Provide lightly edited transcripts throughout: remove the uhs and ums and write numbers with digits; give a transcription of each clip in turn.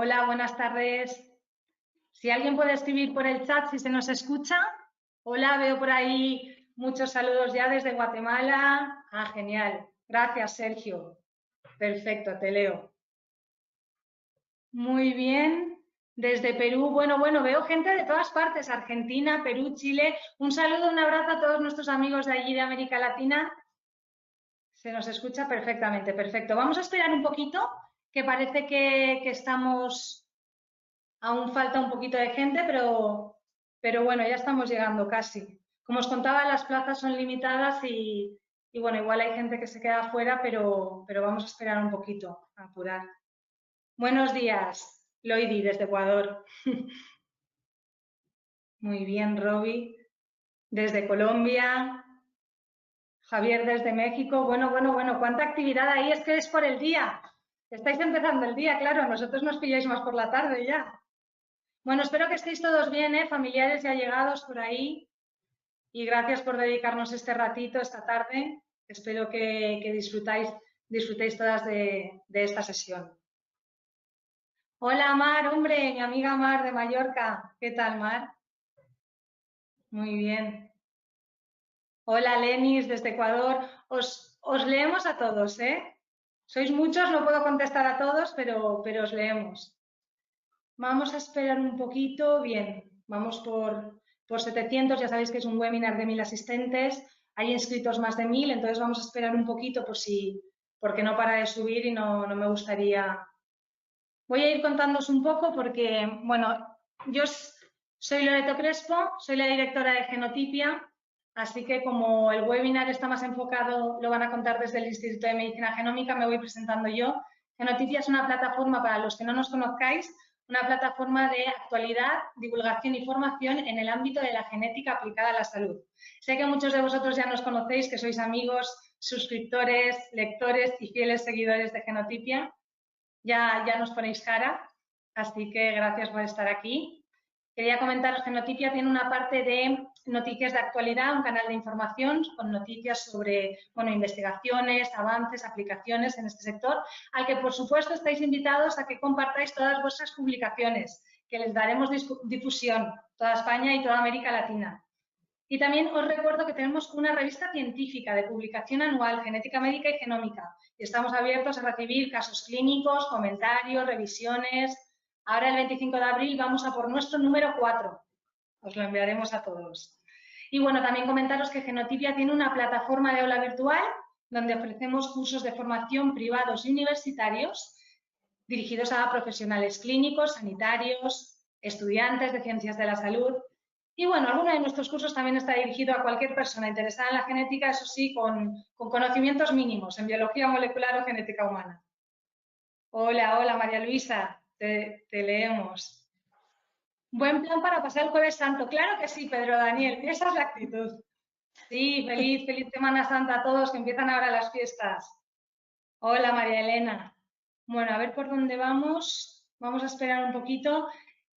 Hola, buenas tardes. Si alguien puede escribir por el chat si se nos escucha. Hola, veo por ahí muchos saludos ya desde Guatemala. Ah, genial. Gracias, Sergio. Perfecto, te leo. Muy bien. Desde Perú, bueno, veo gente de todas partes, Argentina, Perú, Chile. Un saludo, un abrazo a todos nuestros amigos de allí de América Latina. Se nos escucha perfectamente, perfecto. Vamos a esperar un poquito, que parece que estamos... Aún falta un poquito de gente, pero bueno, ya estamos llegando casi. Como os contaba, las plazas son limitadas y bueno, igual hay gente que se queda afuera, pero vamos a esperar un poquito, a apurar. Buenos días, Loidi, desde Ecuador. Muy bien, Roby, desde Colombia. Javier, desde México. Bueno, cuánta actividad ahí, es que es por el día. Estáis empezando el día, claro, nosotros nos pilláis más por la tarde ya. Bueno, espero que estéis todos bien, familiares y allegados por ahí. Y gracias por dedicarnos este ratito, esta tarde. Espero que disfrutéis todas de esta sesión. Hola, Mar, hombre, mi amiga Mar de Mallorca. ¿Qué tal, Mar? Muy bien. Hola, Lenis, desde Ecuador. Os leemos a todos, ¿eh? Sois muchos, no puedo contestar a todos, pero os leemos. Vamos a esperar un poquito. Bien, vamos por 700. Ya sabéis que es un webinar de 1000 asistentes. Hay inscritos más de 1000, entonces vamos a esperar un poquito porque no para de subir y no me gustaría... Voy a ir contándoos un poco porque, bueno, yo soy Loreto Crespo, soy la directora de Genotipia, así que como el webinar está más enfocado, lo van a contar desde el Instituto de Medicina Genómica, me voy presentando yo. Genotipia es una plataforma, para los que no nos conozcáis, una plataforma de actualidad, divulgación y formación en el ámbito de la genética aplicada a la salud. Sé que muchos de vosotros ya nos conocéis, que sois amigos, suscriptores, lectores y fieles seguidores de Genotipia. Ya nos ponéis cara, así que gracias por estar aquí. Quería comentaros que Genotipia tiene una parte de noticias de actualidad, un canal de información con noticias sobre investigaciones, avances, aplicaciones en este sector, al que por supuesto estáis invitados a que compartáis todas vuestras publicaciones, que les daremos difusión, toda España y toda América Latina. Y también os recuerdo que tenemos una revista científica de publicación anual, Genética Médica y Genómica, y estamos abiertos a recibir casos clínicos, comentarios, revisiones. Ahora, el 25 de abril, vamos a por nuestro número 4. Os lo enviaremos a todos. Y bueno, también comentaros que Genotipia tiene una plataforma de aula virtual donde ofrecemos cursos de formación privados y universitarios dirigidos a profesionales clínicos, sanitarios, estudiantes de ciencias de la salud. Y bueno, alguno de nuestros cursos también está dirigido a cualquier persona interesada en la genética, eso sí, con conocimientos mínimos en biología molecular o genética humana. Hola, María Luisa, te leemos. Buen plan para pasar el Jueves Santo. Claro que sí, Pedro Daniel, esa es la actitud. Sí, feliz Semana Santa a todos, que empiezan ahora las fiestas. Hola, María Elena. Bueno, a ver por dónde vamos. Vamos a esperar un poquito.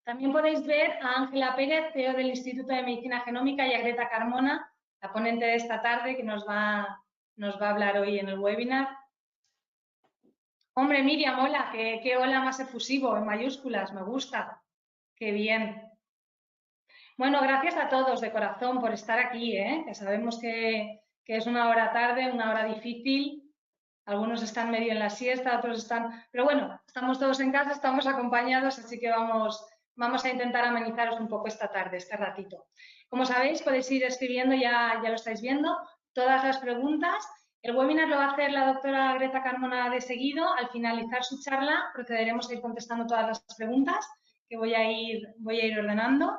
También podéis ver a Ángela Pérez, CEO del Instituto de Medicina Genómica, y a Greta Carmona, la ponente de esta tarde, que nos va a hablar hoy en el webinar. Hombre, Miriam, hola, qué hola más efusivo, en mayúsculas, me gusta. Qué bien. Bueno, gracias a todos de corazón por estar aquí, que sabemos que es una hora tarde, una hora difícil. Algunos están medio en la siesta, otros están... Pero bueno, estamos todos en casa, estamos acompañados, así que vamos a intentar amenizaros un poco esta tarde, este ratito. Como sabéis, podéis ir escribiendo, ya lo estáis viendo, todas las preguntas. El webinar lo va a hacer la doctora Greta Carmona de seguido. Al finalizar su charla, procederemos a ir contestando todas las preguntas que voy a ir ordenando.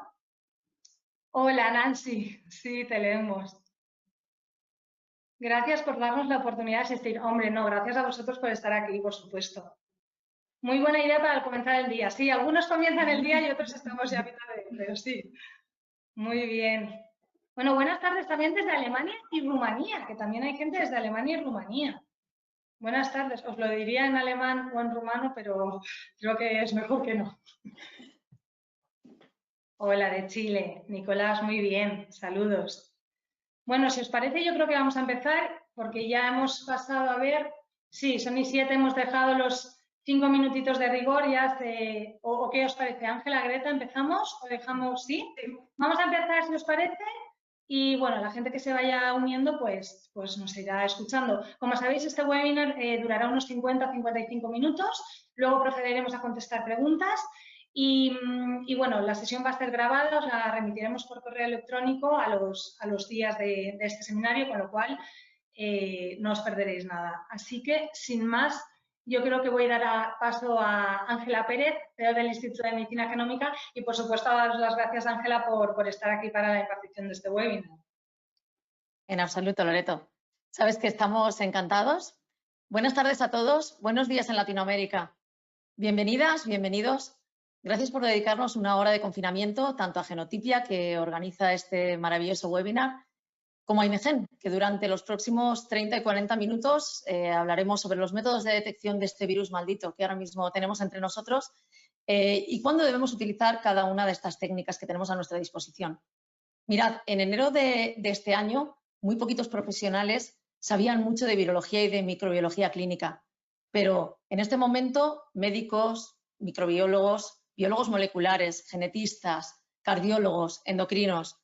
Hola, Nancy. Sí, te leemos. Gracias por darnos la oportunidad de asistir. Hombre, no, gracias a vosotros por estar aquí, por supuesto. Muy buena idea para comenzar el día. Sí, algunos comienzan el día y otros estamos ya a mitad pero sí. Muy bien. Bueno, buenas tardes también desde Alemania y Rumanía, que también hay gente desde Alemania y Rumanía. Buenas tardes. Os lo diría en alemán o en rumano, pero creo que es mejor que no. Hola, de Chile. Nicolás, muy bien. Saludos. Bueno, si os parece, yo creo que vamos a empezar porque ya hemos pasado a ver, sí, son y 7, hemos dejado los 5 minutitos de rigor ya ¿o qué os parece? Ángela, Greta, ¿empezamos o dejamos? ¿Sí? Vamos a empezar, si os parece. Y bueno, la gente que se vaya uniendo, pues nos irá escuchando. Como sabéis, este webinar durará unos 50-55 minutos. Luego procederemos a contestar preguntas. Y bueno, la sesión va a ser grabada, os la remitiremos por correo electrónico a los días de este seminario, con lo cual no os perderéis nada. Así que, sin más, yo creo que voy a dar paso a Ángela Pérez, CEO del Instituto de Medicina Genómica, y por supuesto a daros las gracias, Ángela, por estar aquí para la impartición de este webinar. En absoluto, Loreto. Sabes que estamos encantados. Buenas tardes a todos, buenos días en Latinoamérica. Bienvenidas, bienvenidos. Gracias por dedicarnos una hora de confinamiento, tanto a Genotipia, que organiza este maravilloso webinar, como a IMEGEN, que durante los próximos 30 y 40 minutos hablaremos sobre los métodos de detección de este virus maldito que ahora mismo tenemos entre nosotros y cuándo debemos utilizar cada una de estas técnicas que tenemos a nuestra disposición. Mirad, en enero de este año, muy poquitos profesionales sabían mucho de virología y de microbiología clínica, pero en este momento médicos, microbiólogos, biólogos moleculares, genetistas, cardiólogos, endocrinos,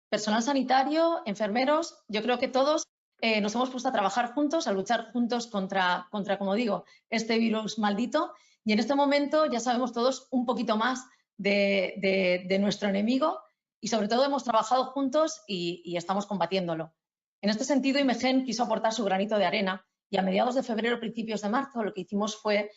personal sanitario, enfermeros, yo creo que todos nos hemos puesto a trabajar juntos, a luchar juntos contra, como digo, este virus maldito. Y en este momento ya sabemos todos un poquito más de nuestro enemigo y sobre todo hemos trabajado juntos y estamos combatiéndolo. En este sentido, IMEGEN quiso aportar su granito de arena y a mediados de febrero, principios de marzo, lo que hicimos fue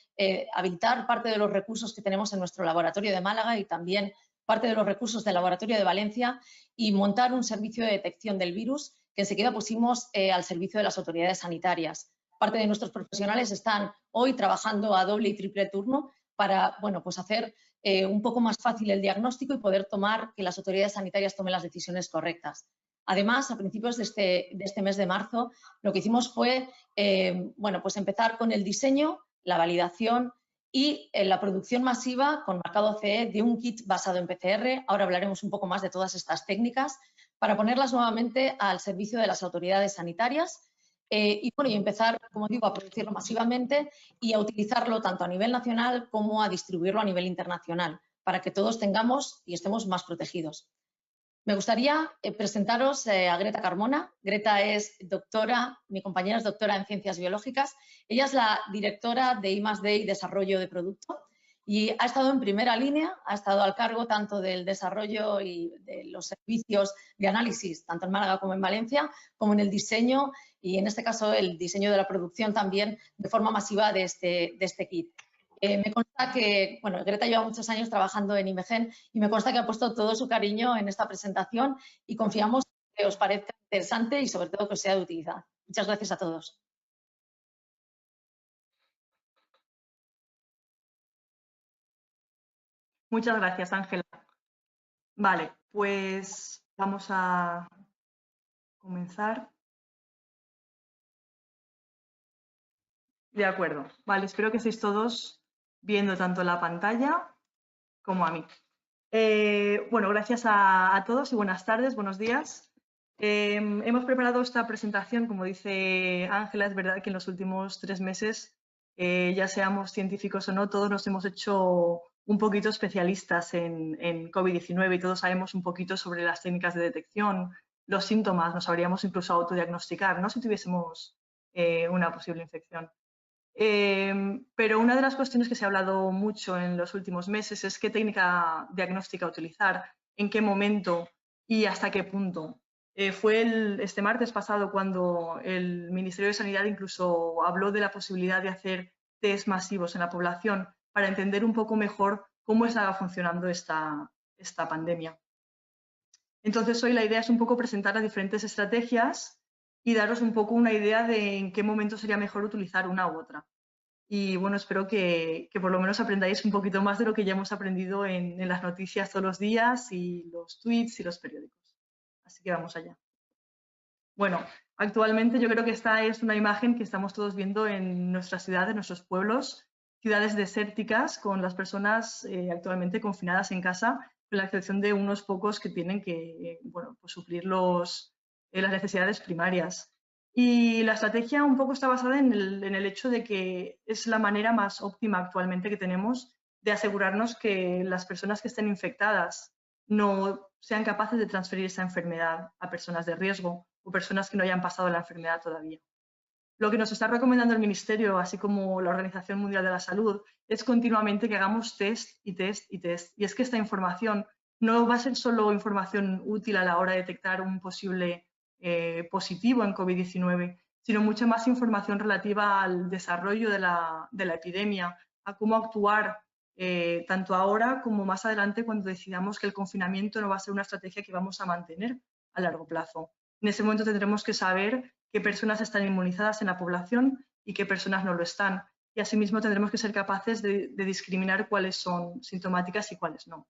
habilitar parte de los recursos que tenemos en nuestro laboratorio de Málaga y también parte de los recursos del laboratorio de Valencia y montar un servicio de detección del virus que enseguida pusimos al servicio de las autoridades sanitarias. Parte de nuestros profesionales están hoy trabajando a doble y triple turno para pues hacer un poco más fácil el diagnóstico y poder que las autoridades sanitarias tomen las decisiones correctas. Además, a principios de este mes de marzo, lo que hicimos fue pues empezar con el diseño, la validación y la producción masiva con marcado CE de un kit basado en PCR. Ahora hablaremos un poco más de todas estas técnicas para ponerlas nuevamente al servicio de las autoridades sanitarias y empezar, como digo, a producirlo masivamente y a utilizarlo tanto a nivel nacional como a distribuirlo a nivel internacional para que todos tengamos y estemos más protegidos. Me gustaría presentaros a Greta Carmona. Greta es doctora, mi compañera es doctora en Ciencias Biológicas. Ella es la directora de I+D y Desarrollo de Producto y ha estado en primera línea, ha estado al cargo tanto del desarrollo y de los servicios de análisis, tanto en Málaga como en Valencia, como en el diseño y, en este caso, el diseño de la producción también de forma masiva de este kit. Me consta que, Greta lleva muchos años trabajando en IMEGEN y me consta que ha puesto todo su cariño en esta presentación y confiamos que os parezca interesante y sobre todo que os sea de utilidad. Muchas gracias a todos. Muchas gracias, Ángela. Vale, pues vamos a comenzar. De acuerdo. Vale, espero que estéis todos viendo tanto la pantalla como a mí. Gracias a todos y buenas tardes, buenos días. Hemos preparado esta presentación, como dice Ángela, es verdad que en los últimos 3 meses, ya seamos científicos o no, todos nos hemos hecho un poquito especialistas en COVID-19 y todos sabemos un poquito sobre las técnicas de detección, los síntomas, nos habríamos incluso autodiagnosticar, ¿no?, si tuviésemos una posible infección. Pero una de las cuestiones que se ha hablado mucho en los últimos meses es qué técnica diagnóstica utilizar, en qué momento y hasta qué punto. Fue este martes pasado cuando el Ministerio de Sanidad incluso habló de la posibilidad de hacer test masivos en la población para entender un poco mejor cómo estaba funcionando esta pandemia. Entonces, hoy la idea es un poco presentar las diferentes estrategias y daros un poco una idea de en qué momento sería mejor utilizar una u otra. Y bueno, espero que por lo menos aprendáis un poquito más de lo que ya hemos aprendido en las noticias todos los días y los tweets y los periódicos. Así que vamos allá. Bueno, actualmente yo creo que esta es una imagen que estamos todos viendo en nuestras ciudades, en nuestros pueblos, ciudades desérticas con las personas actualmente confinadas en casa, con la excepción de unos pocos que tienen que suplir las necesidades primarias. Y la estrategia un poco está basada en el hecho de que es la manera más óptima actualmente que tenemos de asegurarnos que las personas que estén infectadas no sean capaces de transferir esa enfermedad a personas de riesgo o personas que no hayan pasado la enfermedad todavía. Lo que nos está recomendando el Ministerio, así como la Organización Mundial de la Salud, es continuamente que hagamos test y test y test. Y es que esta información no va a ser solo información útil a la hora de detectar un posible positivo en COVID-19, sino mucha más información relativa al desarrollo de la epidemia, a cómo actuar tanto ahora como más adelante cuando decidamos que el confinamiento no va a ser una estrategia que vamos a mantener a largo plazo. En ese momento tendremos que saber qué personas están inmunizadas en la población y qué personas no lo están. Y asimismo tendremos que ser capaces de discriminar cuáles son sintomáticas y cuáles no.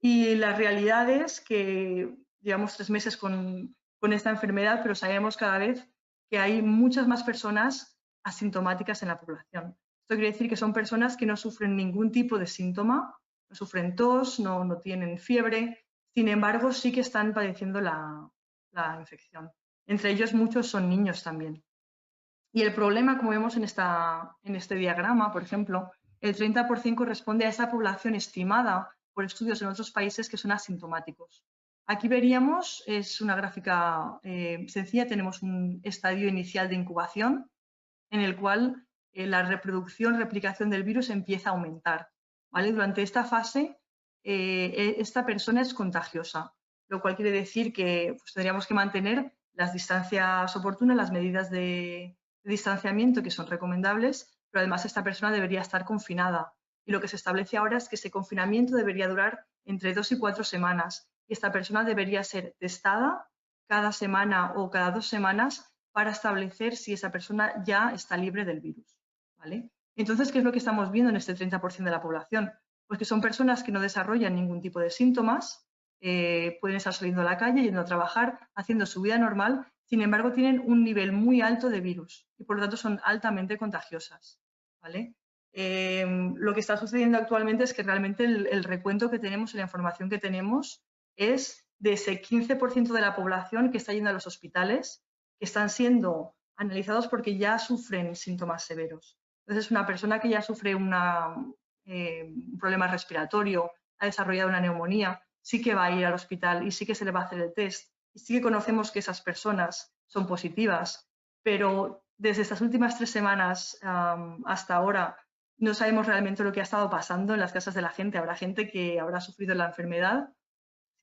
Y la realidad es que llevamos 3 meses con esta enfermedad, pero sabemos cada vez que hay muchas más personas asintomáticas en la población. Esto quiere decir que son personas que no sufren ningún tipo de síntoma, no sufren tos, no tienen fiebre, sin embargo sí que están padeciendo la infección. Entre ellos muchos son niños también. Y el problema, como vemos en este diagrama, por ejemplo, el 30% corresponde a esa población estimada por estudios en otros países que son asintomáticos. Aquí veríamos, es una gráfica sencilla, tenemos un estadio inicial de incubación en el cual la replicación del virus empieza a aumentar. ¿Vale? Durante esta fase, esta persona es contagiosa, lo cual quiere decir que pues, tendríamos que mantener las distancias oportunas, las medidas de distanciamiento que son recomendables, pero además esta persona debería estar confinada. Y lo que se establece ahora es que ese confinamiento debería durar entre 2 y 4 semanas. Y esta persona debería ser testada cada semana o cada 2 semanas para establecer si esa persona ya está libre del virus. ¿Vale? Entonces, ¿qué es lo que estamos viendo en este 30% de la población? Pues que son personas que no desarrollan ningún tipo de síntomas, pueden estar saliendo a la calle, yendo a trabajar, haciendo su vida normal, sin embargo tienen un nivel muy alto de virus y por lo tanto son altamente contagiosas. ¿Vale? Lo que está sucediendo actualmente es que realmente el recuento que tenemos y la información que tenemos es de ese 15% de la población que está yendo a los hospitales, que están siendo analizados porque ya sufren síntomas severos. Entonces, una persona que ya sufre un problema respiratorio, ha desarrollado una neumonía, sí que va a ir al hospital y sí que se le va a hacer el test. Y sí que conocemos que esas personas son positivas, pero desde estas últimas 3 semanas hasta ahora no sabemos realmente lo que ha estado pasando en las casas de la gente. Habrá gente que habrá sufrido la enfermedad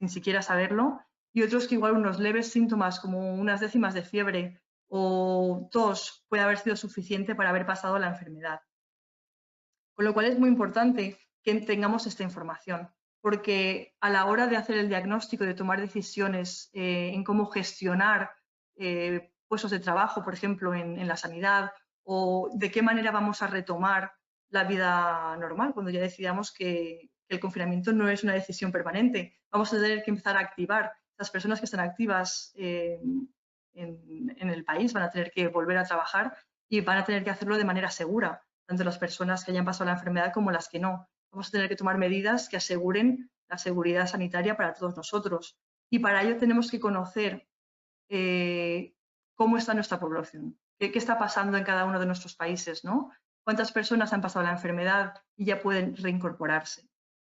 sin siquiera saberlo y otros que igual unos leves síntomas como unas décimas de fiebre o tos puede haber sido suficiente para haber pasado la enfermedad. Con lo cual es muy importante que tengamos esta información, porque a la hora de hacer el diagnóstico, de tomar decisiones en cómo gestionar puestos de trabajo, por ejemplo, en la sanidad, o de qué manera vamos a retomar la vida normal, cuando ya decidamos que el confinamiento no es una decisión permanente. Vamos a tener que empezar a activar. Las personas que están activas en el país van a tener que volver a trabajar y van a tener que hacerlo de manera segura, tanto las personas que hayan pasado la enfermedad como las que no. Vamos a tener que tomar medidas que aseguren la seguridad sanitaria para todos nosotros. Y para ello tenemos que conocer cómo está nuestra población, qué está pasando en cada uno de nuestros países, ¿no? Cuántas personas han pasado la enfermedad y ya pueden reincorporarse.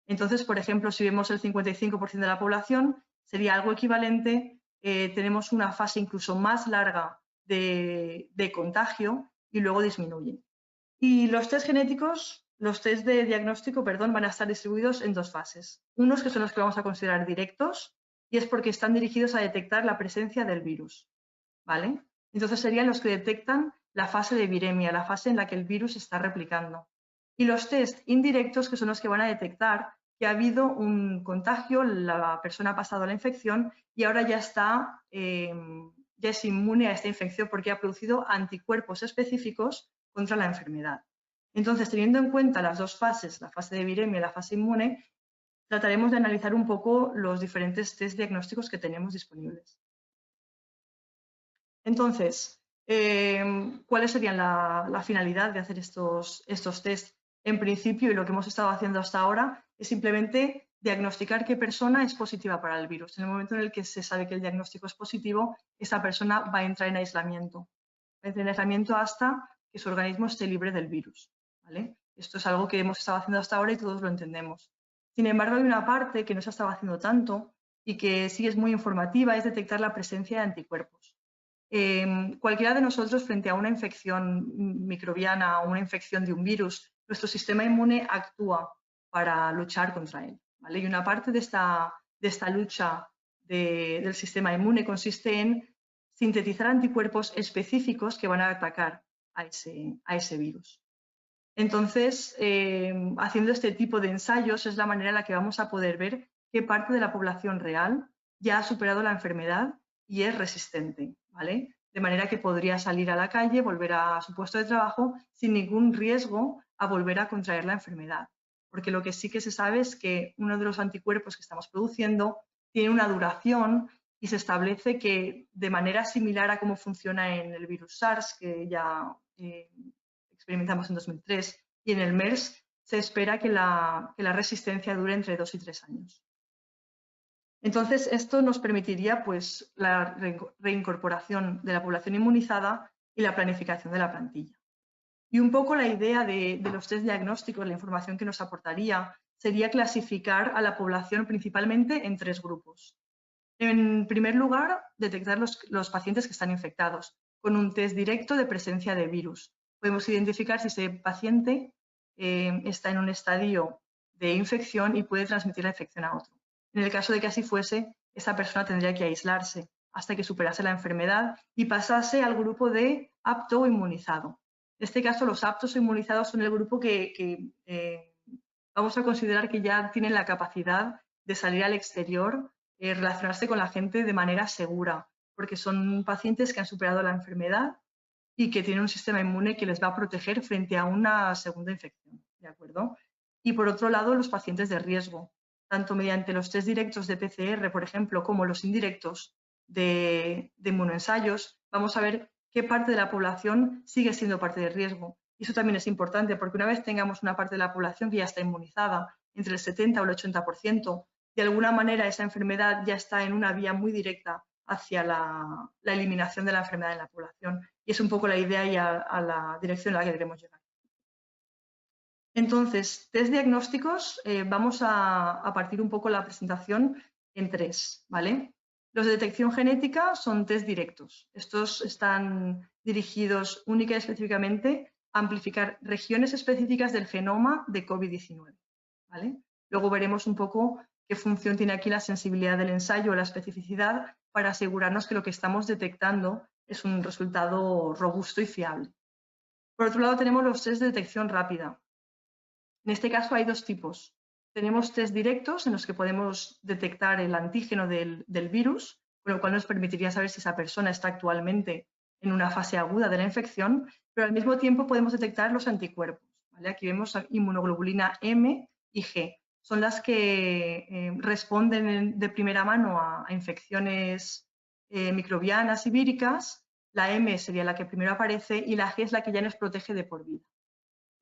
Entonces, por ejemplo, si vemos el 55% de la población, sería algo equivalente, tenemos una fase incluso más larga de contagio y luego disminuye. Y los test genéticos, los test de diagnóstico, perdón, van a estar distribuidos en 2 fases. Unos que son los que vamos a considerar directos y es porque están dirigidos a detectar la presencia del virus, ¿vale? Entonces serían los que detectan la fase de viremia, la fase en la que el virus se está replicando. Y los test indirectos, que son los que van a detectar que ha habido un contagio, la persona ha pasado la infección y ahora ya está, ya es inmune a esta infección porque ha producido anticuerpos específicos contra la enfermedad. Entonces, teniendo en cuenta las 2 fases, la fase de viremia y la fase inmune, trataremos de analizar un poco los diferentes test diagnósticos que tenemos disponibles. Entonces, ¿cuáles serían la finalidad de hacer estos test? En principio, y lo que hemos estado haciendo hasta ahora, es simplemente diagnosticar qué persona es positiva para el virus. En el momento en el que se sabe que el diagnóstico es positivo, esa persona va a entrar en aislamiento. en aislamiento hasta que su organismo esté libre del virus, ¿vale? Esto es algo que hemos estado haciendo hasta ahora y todos lo entendemos. Sin embargo, hay una parte que no se ha estado haciendo tanto y que sí es muy informativa, es detectar la presencia de anticuerpos. Cualquiera de nosotros, frente a una infección microbiana o una infección de un virus, nuestro sistema inmune actúa para luchar contra él, ¿vale? Y una parte de esta lucha del sistema inmune consiste en sintetizar anticuerpos específicos que van a atacar a ese virus. Entonces, haciendo este tipo de ensayos es la manera en la que vamos a poder ver qué parte de la población real ya ha superado la enfermedad y es resistente, ¿vale? De manera que podría salir a la calle, volver a su puesto de trabajo sin ningún riesgo a volver a contraer la enfermedad. Porque lo que sí que se sabe es que uno de los anticuerpos que estamos produciendo tiene una duración y se establece que de manera similar a cómo funciona en el virus SARS, que ya experimentamos en 2003, y en el MERS se espera que la resistencia dure entre 2 y 3 años. Entonces, esto nos permitiría pues, la reincorporación de la población inmunizada y la planificación de la plantilla. Y un poco la idea de los test diagnósticos, la información que nos aportaría, sería clasificar a la población principalmente en 3 grupos. En primer lugar, detectar los pacientes que están infectados con un test directo de presencia de virus. Podemos identificar si ese paciente está en un estadio de infección y puede transmitir la infección a otro. En el caso de que así fuese, esa persona tendría que aislarse hasta que superase la enfermedad y pasase al grupo de apto o inmunizado. En este caso, los aptos o inmunizados son el grupo que vamos a considerar que ya tienen la capacidad de salir al exterior, relacionarse con la gente de manera segura, porque son pacientes que han superado la enfermedad y que tienen un sistema inmune que les va a proteger frente a una segunda infección, ¿de acuerdo? Y por otro lado, los pacientes de riesgo, tanto mediante los test directos de PCR, por ejemplo, como los indirectos de inmunoensayos, vamos a ver qué parte de la población sigue siendo parte de riesgo. Y eso también es importante porque una vez tengamos una parte de la población que ya está inmunizada, entre el 70 o el 80%, de alguna manera esa enfermedad ya está en una vía muy directa hacia la eliminación de la enfermedad en la población. Y es un poco la idea y a la dirección a la que queremos llegar. Entonces, test diagnósticos, vamos a partir un poco la presentación en 3, ¿vale? Los de detección genética son test directos. Estos están dirigidos única y específicamente a amplificar regiones específicas del genoma de COVID-19, ¿vale? Luego veremos un poco qué función tiene aquí la sensibilidad del ensayo o la especificidad para asegurarnos que lo que estamos detectando es un resultado robusto y fiable. Por otro lado, tenemos los test de detección rápida. En este caso hay 2 tipos. Tenemos test directos en los que podemos detectar el antígeno del virus, con lo cual nos permitiría saber si esa persona está actualmente en una fase aguda de la infección, pero al mismo tiempo podemos detectar los anticuerpos, ¿vale? Aquí vemos inmunoglobulina M y G. Son las que responden de primera mano a infecciones microbianas y víricas. La M sería la que primero aparece y la G es la que ya nos protege de por vida.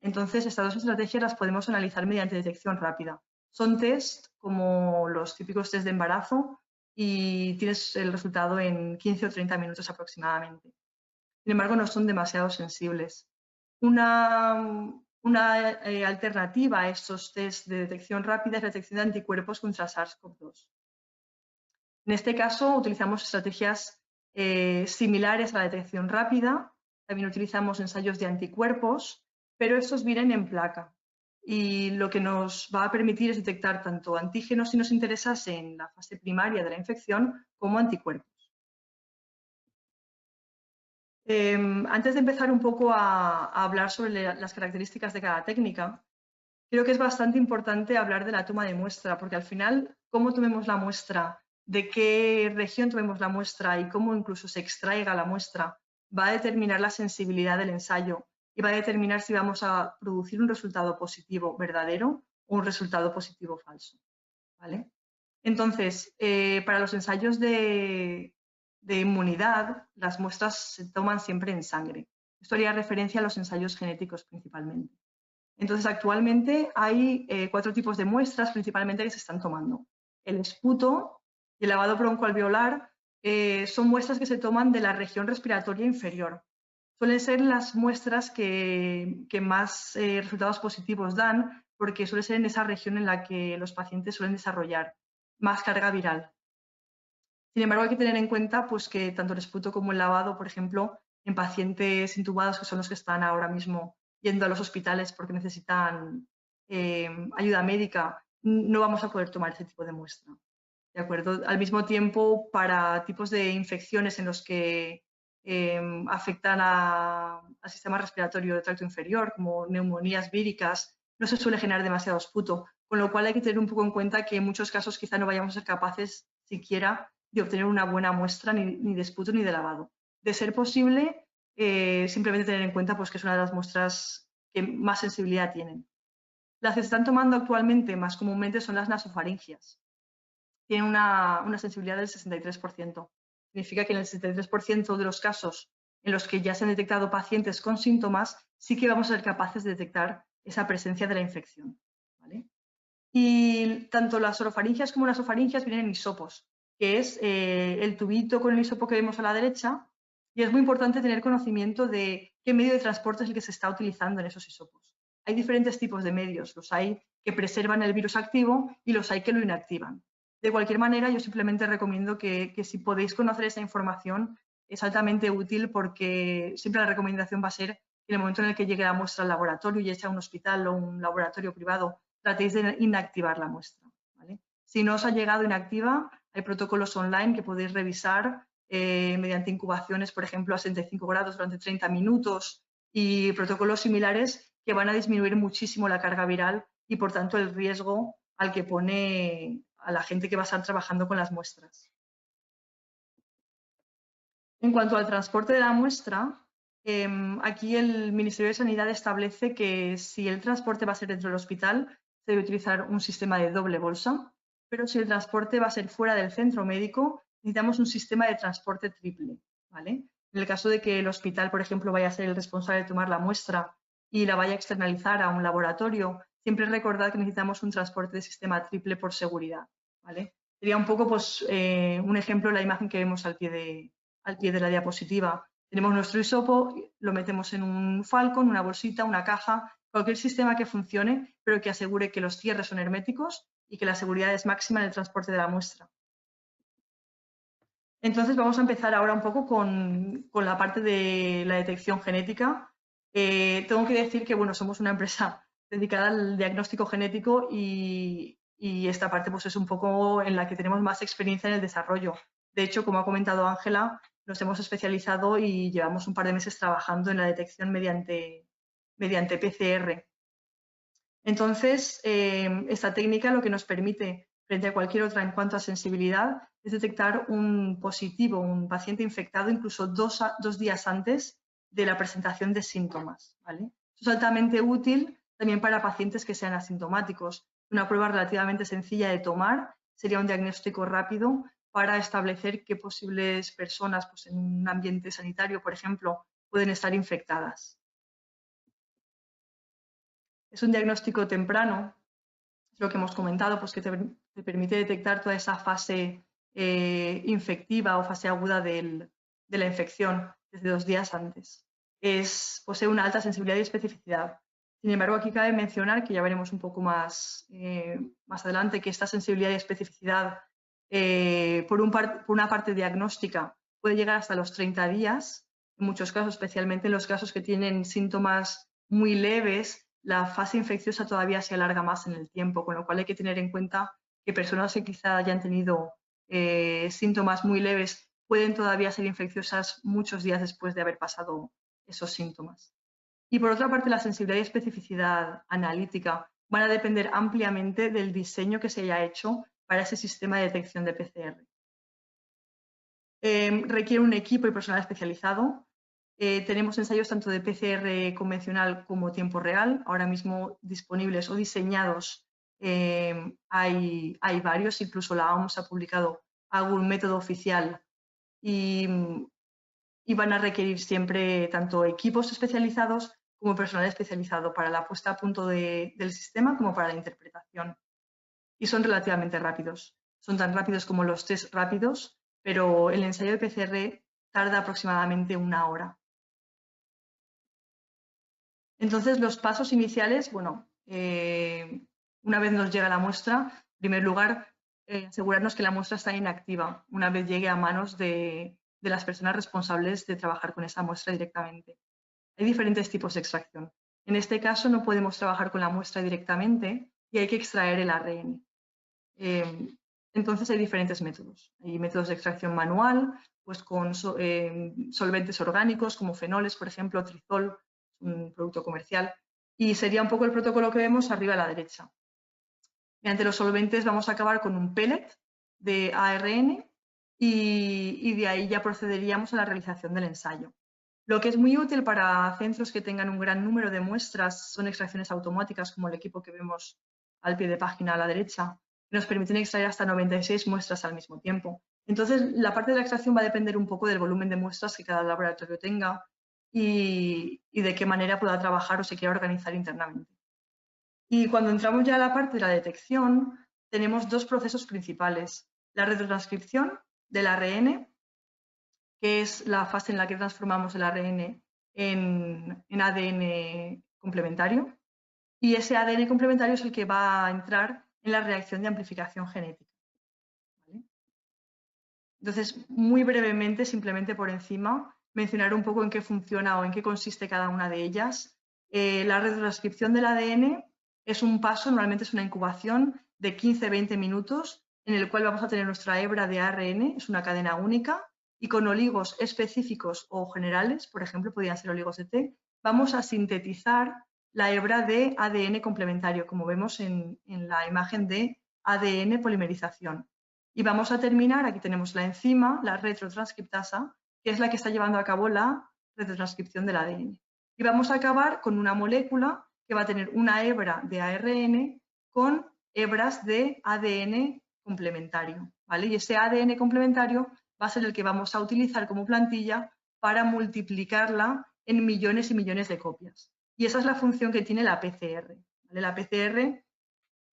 Entonces, estas 2 estrategias las podemos analizar mediante detección rápida. Son test como los típicos test de embarazo y tienes el resultado en 15 o 30 minutos aproximadamente. Sin embargo, no son demasiado sensibles. Una alternativa a estos test de detección rápida es la detección de anticuerpos contra SARS-CoV-2. En este caso, utilizamos estrategias similares a la detección rápida. También utilizamos ensayos de anticuerpos, pero estos vienen en placa y lo que nos va a permitir es detectar tanto antígenos si nos interesase en la fase primaria de la infección como anticuerpos. Antes de empezar un poco a hablar sobre las características de cada técnica, creo que es bastante importante hablar de la toma de muestra, porque al final, cómo tomemos la muestra, de qué región tomemos la muestra y cómo incluso se extraiga la muestra, va a determinar la sensibilidad del ensayo y va a determinar si vamos a producir un resultado positivo verdadero o un resultado positivo falso, ¿vale? Entonces, para los ensayos de inmunidad, las muestras se toman siempre en sangre. Esto haría referencia a los ensayos genéticos principalmente. Entonces, actualmente hay 4 tipos de muestras principalmente que se están tomando. El esputo y el lavado broncoalveolar son muestras que se toman de la región respiratoria inferior. suelen ser las muestras que más resultados positivos dan, porque suele ser en esa región en la que los pacientes suelen desarrollar más carga viral. Sin embargo, hay que tener en cuenta pues, que tanto el esputo como el lavado, por ejemplo, en pacientes intubados, que son los que están ahora mismo yendo a los hospitales porque necesitan ayuda médica, no vamos a poder tomar ese tipo de muestra. ¿De acuerdo? Al mismo tiempo, para tipos de infecciones en los que afectan al sistema respiratorio del tracto inferior, como neumonías víricas, no se suele generar demasiado esputo, con lo cual hay que tener un poco en cuenta que en muchos casos quizá no vayamos a ser capaces siquiera de obtener una buena muestra ni de esputo ni de lavado. De ser posible, simplemente tener en cuenta pues, que es una de las muestras que más sensibilidad tienen. Las que se están tomando actualmente más comúnmente son las nasofaringias. Tienen una sensibilidad del 63%. Significa que en el 63% de los casos en los que ya se han detectado pacientes con síntomas, sí que vamos a ser capaces de detectar esa presencia de la infección. ¿Vale? Y tanto las orofaringias como las nasofaringias vienen en hisopos, que es el tubito con el hisopo que vemos a la derecha, y es muy importante tener conocimiento de qué medio de transporte es el que se está utilizando en esos hisopos. Hay diferentes tipos de medios, los hay que preservan el virus activo y los hay que lo inactivan. De cualquier manera, yo simplemente recomiendo que si podéis conocer esa información, es altamente útil porque siempre la recomendación va a ser que en el momento en el que llegue la muestra al laboratorio, ya sea un hospital o un laboratorio privado, tratéis de inactivar la muestra. ¿Vale? Si no os ha llegado inactiva, hay protocolos online que podéis revisar mediante incubaciones, por ejemplo, a 65 grados durante 30 minutos y protocolos similares que van a disminuir muchísimo la carga viral y, por tanto, el riesgo al que pone a la gente que va a estar trabajando con las muestras. En cuanto al transporte de la muestra, aquí el Ministerio de Sanidad establece que si el transporte va a ser dentro del hospital, se debe utilizar un sistema de doble bolsa, pero si el transporte va a ser fuera del centro médico, necesitamos un sistema de transporte triple. ¿Vale? En el caso de que el hospital, por ejemplo, vaya a ser el responsable de tomar la muestra y la vaya a externalizar a un laboratorio, siempre recordad que necesitamos un transporte de sistema triple por seguridad. ¿Vale? Sería un poco pues, un ejemplo la imagen que vemos al pie de la diapositiva. Tenemos nuestro hisopo, lo metemos en un Falcon, una bolsita, una caja, cualquier sistema que funcione, pero que asegure que los cierres son herméticos y que la seguridad es máxima en el transporte de la muestra. Entonces vamos a empezar ahora un poco con la parte de la detección genética. Tengo que decir que bueno, somos una empresa dedicada al diagnóstico genético y esta parte pues, es un poco en la que tenemos más experiencia en el desarrollo. De hecho, como ha comentado Ángela, nos hemos especializado y llevamos un par de meses trabajando en la detección mediante PCR. Entonces, esta técnica lo que nos permite, frente a cualquier otra en cuanto a sensibilidad, es detectar un positivo, un paciente infectado, incluso dos días antes de la presentación de síntomas. ¿Vale? Esto es altamente útil también para pacientes que sean asintomáticos. Una prueba relativamente sencilla de tomar sería un diagnóstico rápido para establecer qué posibles personas pues, en un ambiente sanitario, por ejemplo, pueden estar infectadas. Es un diagnóstico temprano, es lo que hemos comentado, pues que te permite detectar toda esa fase infectiva o fase aguda de la infección desde 2 días antes. Posee una alta sensibilidad y especificidad. Sin embargo, aquí cabe mencionar, que ya veremos un poco más adelante, que esta sensibilidad y especificidad, por una parte diagnóstica, puede llegar hasta los 30 días, en muchos casos, especialmente en los casos que tienen síntomas muy leves, la fase infecciosa todavía se alarga más en el tiempo, con lo cual hay que tener en cuenta que personas que quizá hayan tenido síntomas muy leves pueden todavía ser infecciosas muchos días después de haber pasado esos síntomas. Y por otra parte, la sensibilidad y especificidad analítica van a depender ampliamente del diseño que se haya hecho para ese sistema de detección de PCR. Requiere un equipo y personal especializado. Tenemos ensayos tanto de PCR convencional como tiempo real. Ahora mismo disponibles o diseñados hay varios, incluso la OMS ha publicado algún método oficial y van a requerir siempre tanto equipos especializados como personal especializado para la puesta a punto del sistema como para la interpretación. Y son relativamente rápidos. Son tan rápidos como los test rápidos, pero el ensayo de PCR tarda aproximadamente 1 hora. Entonces, los pasos iniciales, bueno, una vez nos llega la muestra, en primer lugar, asegurarnos que la muestra está inactiva una vez llegue a manos de las personas responsables de trabajar con esa muestra directamente. Hay diferentes tipos de extracción. En este caso no podemos trabajar con la muestra directamente y hay que extraer el ARN. Entonces hay diferentes métodos. Hay métodos de extracción manual, pues con solventes orgánicos como fenoles, por ejemplo, trizol, un producto comercial, y sería un poco el protocolo que vemos arriba a la derecha. Mediante los solventes vamos a acabar con un pellet de ARN y de ahí ya procederíamos a la realización del ensayo. Lo que es muy útil para centros que tengan un gran número de muestras son extracciones automáticas, como el equipo que vemos al pie de página a la derecha, que nos permiten extraer hasta 96 muestras al mismo tiempo. Entonces, la parte de la extracción va a depender un poco del volumen de muestras que cada laboratorio tenga y de qué manera pueda trabajar o se quiera organizar internamente. Y cuando entramos ya a la parte de la detección, tenemos dos procesos principales. La retrotranscripción del ARN, que es la fase en la que transformamos el ARN en ADN complementario. Y ese ADN complementario es el que va a entrar en la reacción de amplificación genética. ¿Vale? Entonces, muy brevemente, simplemente por encima, mencionar un poco en qué funciona o en qué consiste cada una de ellas. La retrotranscripción del ADN es un paso, normalmente es una incubación de 15-20 minutos, en el cual vamos a tener nuestra hebra de ARN, es una cadena única, y con oligos específicos o generales, por ejemplo, podrían ser oligos de T, vamos a sintetizar la hebra de ADN complementario, como vemos en la imagen de ADN polimerización. Y vamos a terminar, aquí tenemos la enzima, la retrotranscriptasa, que es la que está llevando a cabo la retrotranscripción del ADN. Y vamos a acabar con una molécula que va a tener una hebra de ARN con hebras de ADN complementario, ¿vale? Y ese ADN complementario va a ser el que vamos a utilizar como plantilla para multiplicarla en millones y millones de copias. Y esa es la función que tiene la PCR, ¿vale? La PCR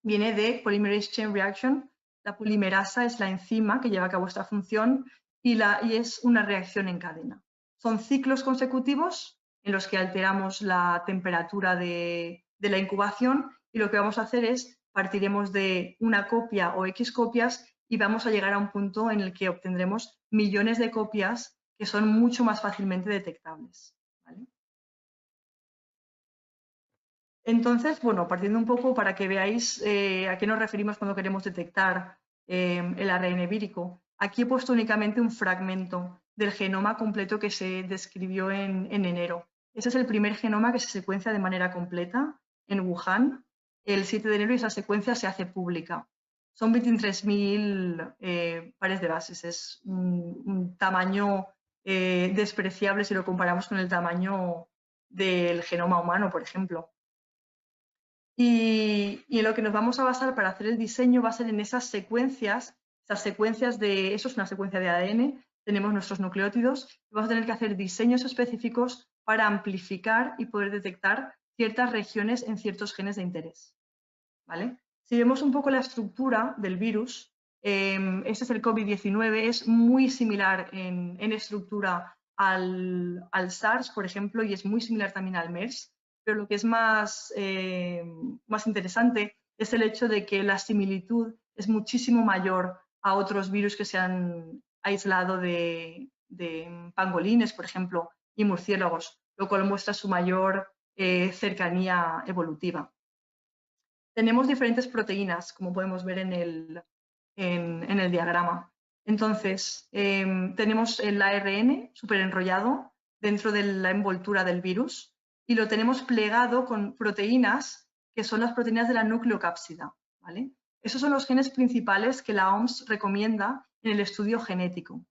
viene de Polymerase Chain Reaction. La polimerasa es la enzima que lleva a cabo esta función y es una reacción en cadena. Son ciclos consecutivos en los que alteramos la temperatura de la incubación y lo que vamos a hacer es partiremos de una copia o X copias y vamos a llegar a un punto en el que obtendremos millones de copias que son mucho más fácilmente detectables. ¿Vale? Entonces, bueno, partiendo un poco para que veáis a qué nos referimos cuando queremos detectar el ARN vírico. Aquí he puesto únicamente un fragmento del genoma completo que se describió en enero. Ese es el primer genoma que se secuencia de manera completa en Wuhan el 7 de enero y esa secuencia se hace pública. Son 23.000 pares de bases. Es un tamaño despreciable si lo comparamos con el tamaño del genoma humano, por ejemplo. Y en lo que nos vamos a basar para hacer el diseño va a ser en esas secuencias de, eso es una secuencia de ADN, tenemos nuestros nucleótidos, y vamos a tener que hacer diseños específicos para amplificar y poder detectar ciertas regiones en ciertos genes de interés. ¿Vale? Si vemos un poco la estructura del virus, este es el COVID-19, es muy similar en estructura al SARS, por ejemplo, y es muy similar también al MERS, pero lo que es más interesante es el hecho de que la similitud es muchísimo mayor a otros virus que se han aislado de pangolines, por ejemplo, y murciélagos, lo cual muestra su mayor cercanía evolutiva. Tenemos diferentes proteínas, como podemos ver en el diagrama. Entonces, tenemos el ARN súper enrollado dentro de la envoltura del virus y lo tenemos plegado con proteínas que son las proteínas de la nucleocápsida, ¿vale? Esos son los genes principales que la OMS recomienda en el estudio genético.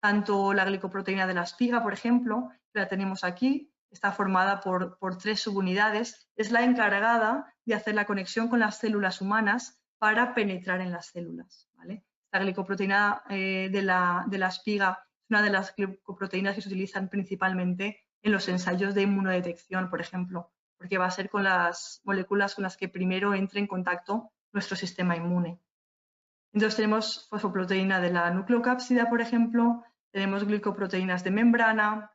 Tanto la glicoproteína de la espiga, por ejemplo, que la tenemos aquí, está formada por 3 subunidades, es la encargada de hacer la conexión con las células humanas para penetrar en las células, ¿vale? La glicoproteína de la espiga es una de las glicoproteínas que se utilizan principalmente en los ensayos de inmunodetección, por ejemplo, porque va a ser con las moléculas con las que primero entre en contacto nuestro sistema inmune. Entonces tenemos fosfoproteína de la nucleocápsida, por ejemplo, tenemos glicoproteínas de membrana,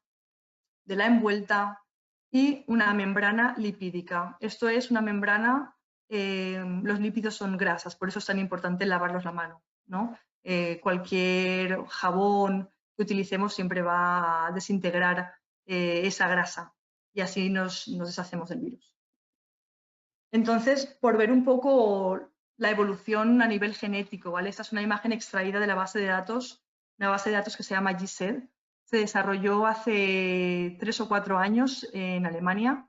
de la envuelta, y una membrana lipídica. Esto es una membrana, los lípidos son grasas, por eso es tan importante lavarlos la mano, ¿no? Cualquier jabón que utilicemos siempre va a desintegrar esa grasa y así nos deshacemos del virus. Entonces, por ver un poco la evolución a nivel genético, ¿vale? Esta es una imagen extraída de la base de datos, una base de datos que se llama GSED. Se desarrolló hace 3 o 4 años en Alemania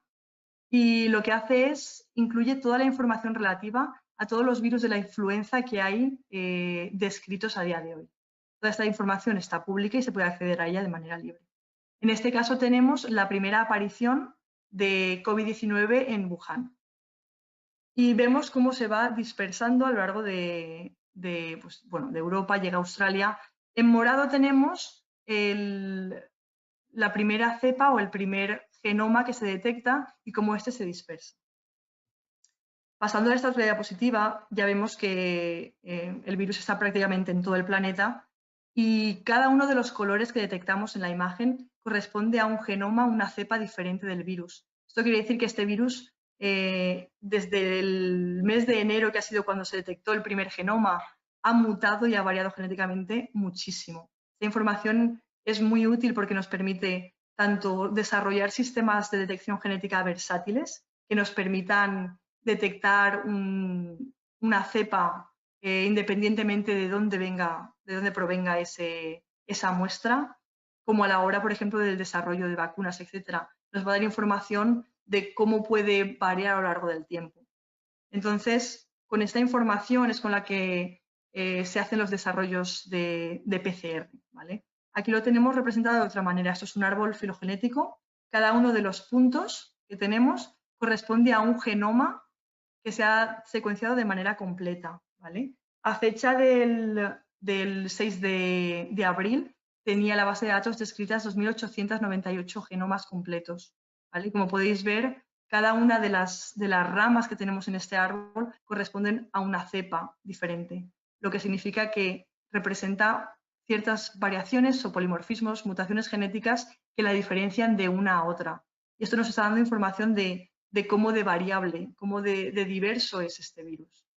y lo que hace es, incluye toda la información relativa a todos los virus de la influenza que hay descritos a día de hoy. Toda esta información está pública y se puede acceder a ella de manera libre. En este caso tenemos la primera aparición de COVID-19 en Wuhan. Y vemos cómo se va dispersando a lo largo de Europa, llega a Australia. En morado tenemos la primera cepa o el primer genoma que se detecta y cómo este se dispersa. Pasando a esta otra diapositiva, ya vemos que el virus está prácticamente en todo el planeta y cada uno de los colores que detectamos en la imagen corresponde a un genoma, una cepa diferente del virus. Esto quiere decir que este virus, desde el mes de enero, que ha sido cuando se detectó el primer genoma, ha mutado y ha variado genéticamente muchísimo. Esta información es muy útil porque nos permite tanto desarrollar sistemas de detección genética versátiles que nos permitan detectar una cepa independientemente de dónde provenga esa muestra, como a la hora, por ejemplo, del desarrollo de vacunas, etcétera. Nos va a dar información de cómo puede variar a lo largo del tiempo. Entonces, con esta información es con la que se hacen los desarrollos de PCR, ¿vale? Aquí lo tenemos representado de otra manera. Esto es un árbol filogenético. Cada uno de los puntos que tenemos corresponde a un genoma que se ha secuenciado de manera completa, ¿vale? A fecha del 6 de abril tenía la base de datos descritas 2.898 genomas completos, ¿vale? Como podéis ver, cada una de las ramas que tenemos en este árbol corresponden a una cepa diferente, lo que significa que representa ciertas variaciones o polimorfismos, mutaciones genéticas que la diferencian de una a otra. Y esto nos está dando información de cómo de variable, cómo de diverso es este virus.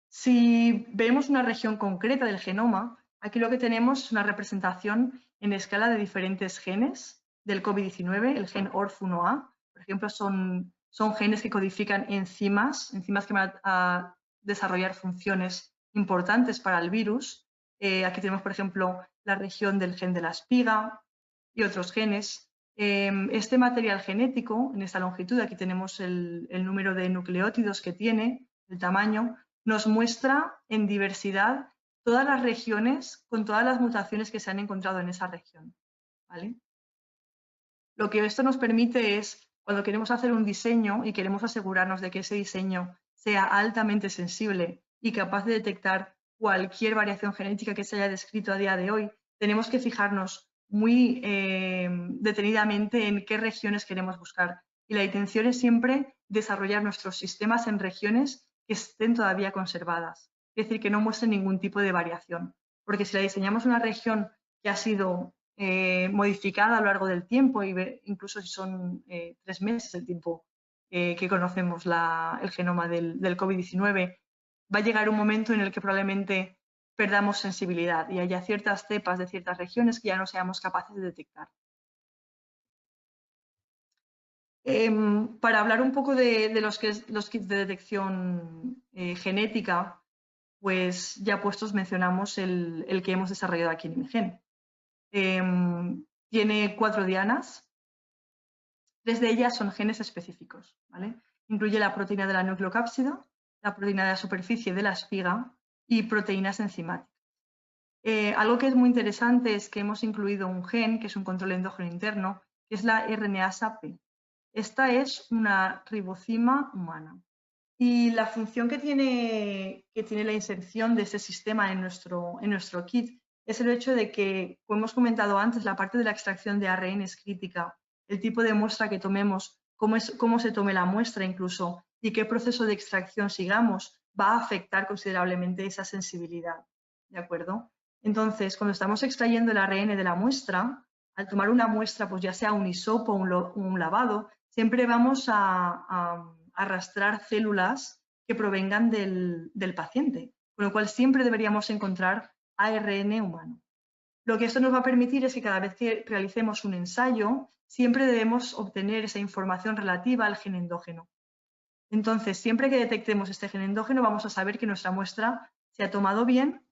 Si vemos una región concreta del genoma, aquí lo que tenemos es una representación en escala de diferentes genes del COVID-19, el gen ORF1A, por ejemplo, son genes que codifican enzimas que van a desarrollar funciones importantes para el virus. Aquí tenemos, por ejemplo, la región del gen de la espiga y otros genes. Este material genético, en esta longitud, aquí tenemos el número de nucleótidos que tiene, el tamaño, nos muestra en diversidad todas las regiones con todas las mutaciones que se han encontrado en esa región, ¿vale? Lo que esto nos permite es, cuando queremos hacer un diseño y queremos asegurarnos de que ese diseño sea altamente sensible y capaz de detectar cualquier variación genética que se haya descrito a día de hoy, tenemos que fijarnos muy detenidamente en qué regiones queremos buscar. Y la intención es siempre desarrollar nuestros sistemas en regiones que estén todavía conservadas, es decir, que no muestren ningún tipo de variación. Porque si la diseñamos una región que ha sido modificada a lo largo del tiempo, incluso si son 3 meses el tiempo que conocemos el genoma del COVID-19, va a llegar un momento en el que probablemente perdamos sensibilidad y haya ciertas cepas de ciertas regiones que ya no seamos capaces de detectar. Para hablar un poco de los kits de detección genética, pues ya puestos mencionamos el que hemos desarrollado aquí en IMGEN. Tiene 4 dianas, 3 de ellas son genes específicos, ¿vale? Incluye la proteína de la nucleocápsida, la proteína de la superficie de la espiga y proteínas enzimáticas. Algo que es muy interesante es que hemos incluido un gen, que es un control endógeno interno, que es la RNasa P. Esta es una ribocima humana. Y la función que tiene la inserción de ese sistema en nuestro kit es el hecho de que, como hemos comentado antes, la parte de la extracción de ARN es crítica. El tipo de muestra que tomemos, cómo se tome la muestra incluso, y qué proceso de extracción sigamos, va a afectar considerablemente esa sensibilidad. ¿De acuerdo? Entonces, cuando estamos extrayendo el ARN de la muestra, al tomar una muestra, pues ya sea un hisopo o un lavado, siempre vamos a arrastrar células que provengan del paciente, con lo cual siempre deberíamos encontrar ARN humano. Lo que esto nos va a permitir es que cada vez que realicemos un ensayo, siempre debemos obtener esa información relativa al gen endógeno. Entonces, siempre que detectemos este gen endógeno, vamos a saber que nuestra muestra se ha tomado bien,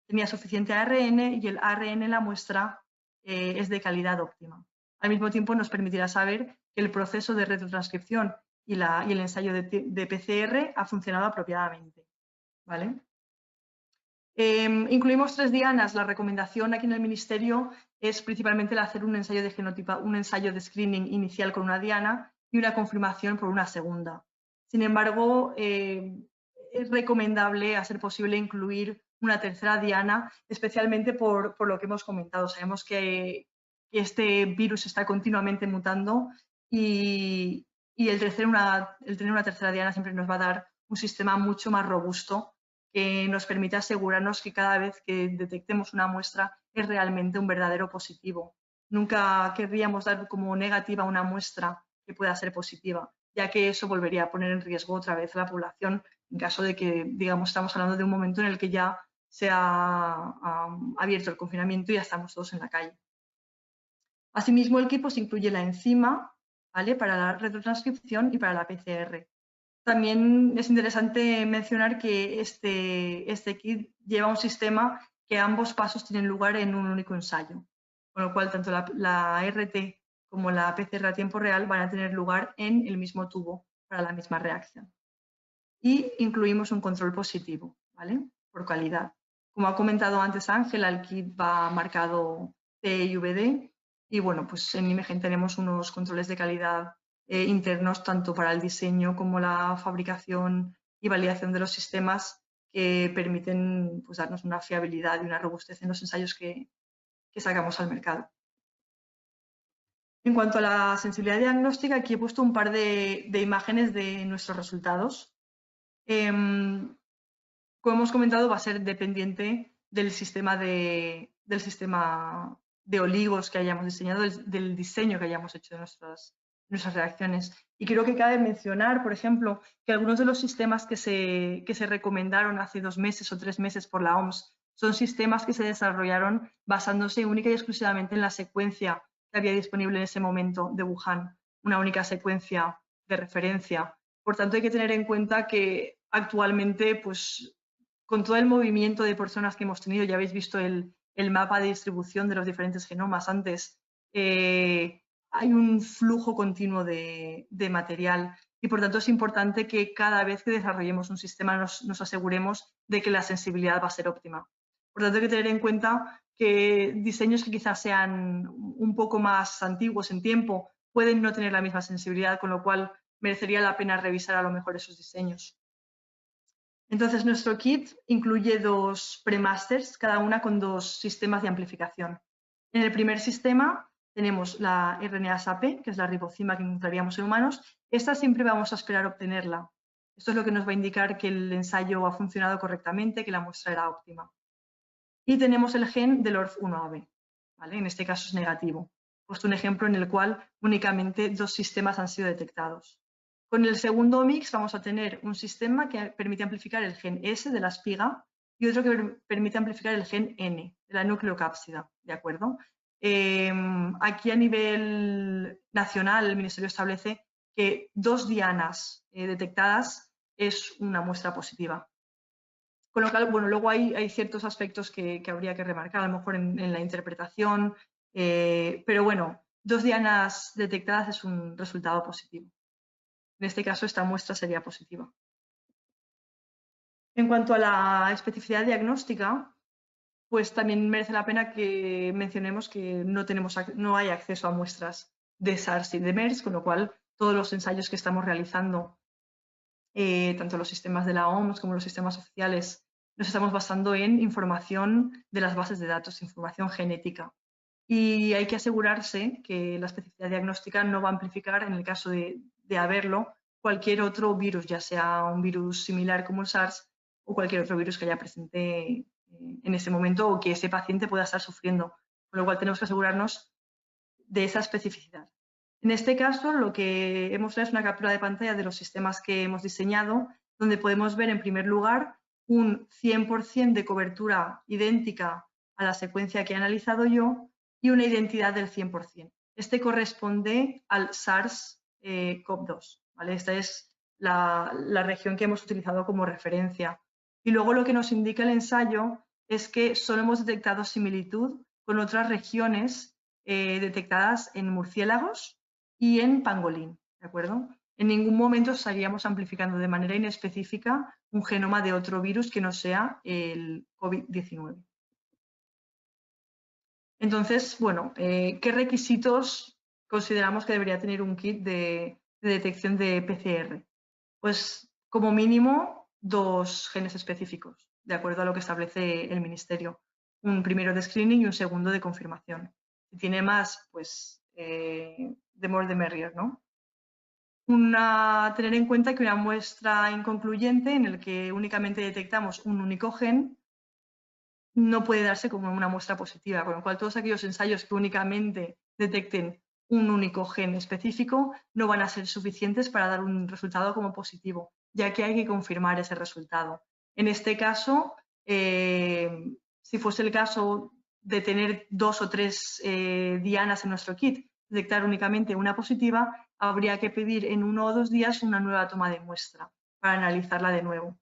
tenía suficiente ARN y el ARN en la muestra es de calidad óptima. Al mismo tiempo, nos permitirá saber que el proceso de retrotranscripción y el ensayo de PCR ha funcionado apropiadamente. ¿Vale? Incluimos 3 dianas. La recomendación aquí en el Ministerio es principalmente el hacer un ensayo de genotipo, un ensayo de screening inicial con una diana y una confirmación por una segunda. Sin embargo, es recomendable, a ser posible, incluir una tercera diana, especialmente por lo que hemos comentado. Sabemos que este virus está continuamente mutando y el tener una tercera diana siempre nos va a dar un sistema mucho más robusto que nos permite asegurarnos que cada vez que detectemos una muestra es realmente un verdadero positivo. Nunca querríamos dar como negativa una muestra que pueda ser positiva, ya que eso volvería a poner en riesgo otra vez a la población en caso de que, digamos, estamos hablando de un momento en el que ya se ha abierto el confinamiento y ya estamos todos en la calle. Asimismo, el kit pues, incluye la enzima, ¿vale?, para la retrotranscripción y para la PCR. También es interesante mencionar que este kit lleva un sistema que ambos pasos tienen lugar en un único ensayo, con lo cual tanto la RT como la PCR a tiempo real van a tener lugar en el mismo tubo para la misma reacción. Y incluimos un control positivo, ¿vale?, por calidad. Como ha comentado antes Ángela, el kit va marcado TIVD y bueno, pues en Imagen tenemos unos controles de calidad internos tanto para el diseño como la fabricación y validación de los sistemas que permiten pues, darnos una fiabilidad y una robustez en los ensayos que sacamos al mercado. En cuanto a la sensibilidad diagnóstica, aquí he puesto un par de imágenes de nuestros resultados. Como hemos comentado, va a ser dependiente del sistema de oligos que hayamos diseñado, del diseño que hayamos hecho de nuestras reacciones. Y creo que cabe mencionar, por ejemplo, que algunos de los sistemas que se recomendaron hace 2 meses o 3 meses por la OMS son sistemas que se desarrollaron basándose única y exclusivamente en la secuencia que había disponible en ese momento de Wuhan, una única secuencia de referencia. Por tanto, hay que tener en cuenta que actualmente, pues, con todo el movimiento de personas que hemos tenido, ya habéis visto el mapa de distribución de los diferentes genomas antes, hay un flujo continuo de material y por tanto es importante que cada vez que desarrollemos un sistema nos aseguremos de que la sensibilidad va a ser óptima. Por tanto, hay que tener en cuenta que diseños que quizás sean un poco más antiguos en tiempo pueden no tener la misma sensibilidad, con lo cual merecería la pena revisar a lo mejor esos diseños. Entonces, nuestro kit incluye 2 premasters, cada una con 2 sistemas de amplificación. En el primer sistema tenemos la RNA-SAP, que es la ribocima que encontraríamos en humanos. Esta siempre vamos a esperar obtenerla. Esto es lo que nos va a indicar que el ensayo ha funcionado correctamente, que la muestra era óptima. Y tenemos el gen del ORF1AB, ¿vale? En este caso es negativo. He puesto un ejemplo en el cual únicamente 2 sistemas han sido detectados. Con el segundo mix vamos a tener un sistema que permite amplificar el gen S de la espiga y otro que permite amplificar el gen N de la nucleocápsida, ¿de acuerdo? Aquí a nivel nacional el Ministerio establece que 2 dianas detectadas es una muestra positiva. Con lo cual, bueno, luego hay ciertos aspectos que habría que remarcar, a lo mejor en la interpretación, pero bueno, 2 dianas detectadas es un resultado positivo. En este caso, esta muestra sería positiva. En cuanto a la especificidad diagnóstica, pues también merece la pena que mencionemos que no hay acceso a muestras de SARS y de MERS, con lo cual todos los ensayos que estamos realizando, tanto los sistemas de la OMS como los sistemas oficiales, nos estamos basando en información de las bases de datos, información genética. Y hay que asegurarse que la especificidad diagnóstica no va a amplificar, en el caso de haberlo, cualquier otro virus, ya sea un virus similar como el SARS o cualquier otro virus que haya presente en ese momento o que ese paciente pueda estar sufriendo. Con lo cual tenemos que asegurarnos de esa especificidad. En este caso, lo que hemos hecho es una captura de pantalla de los sistemas que hemos diseñado, donde podemos ver en primer lugar un 100% de cobertura idéntica a la secuencia que he analizado yo y una identidad del 100%. Este corresponde al SARS-CoV-2. ¿Vale? Esta es la región que hemos utilizado como referencia. Y luego lo que nos indica el ensayo es que solo hemos detectado similitud con otras regiones detectadas en murciélagos y en pangolín, ¿de acuerdo? En ningún momento estaríamos amplificando de manera inespecífica un genoma de otro virus que no sea el COVID-19. Entonces, bueno, ¿qué requisitos consideramos que debería tener un kit de detección de PCR? Pues como mínimo 2 genes específicos, de acuerdo a lo que establece el Ministerio. Un primero de screening y un segundo de confirmación. Si tiene más, pues the more the merrier, ¿no? Tener en cuenta que una muestra inconcluyente en la que únicamente detectamos un único gen no puede darse como una muestra positiva, con lo cual todos aquellos ensayos que únicamente detecten un único gen específico no van a ser suficientes para dar un resultado como positivo, ya que hay que confirmar ese resultado. En este caso, si fuese el caso de tener 2 o 3 dianas en nuestro kit, detectar únicamente una positiva, habría que pedir en 1 o 2 días una nueva toma de muestra para analizarla de nuevo.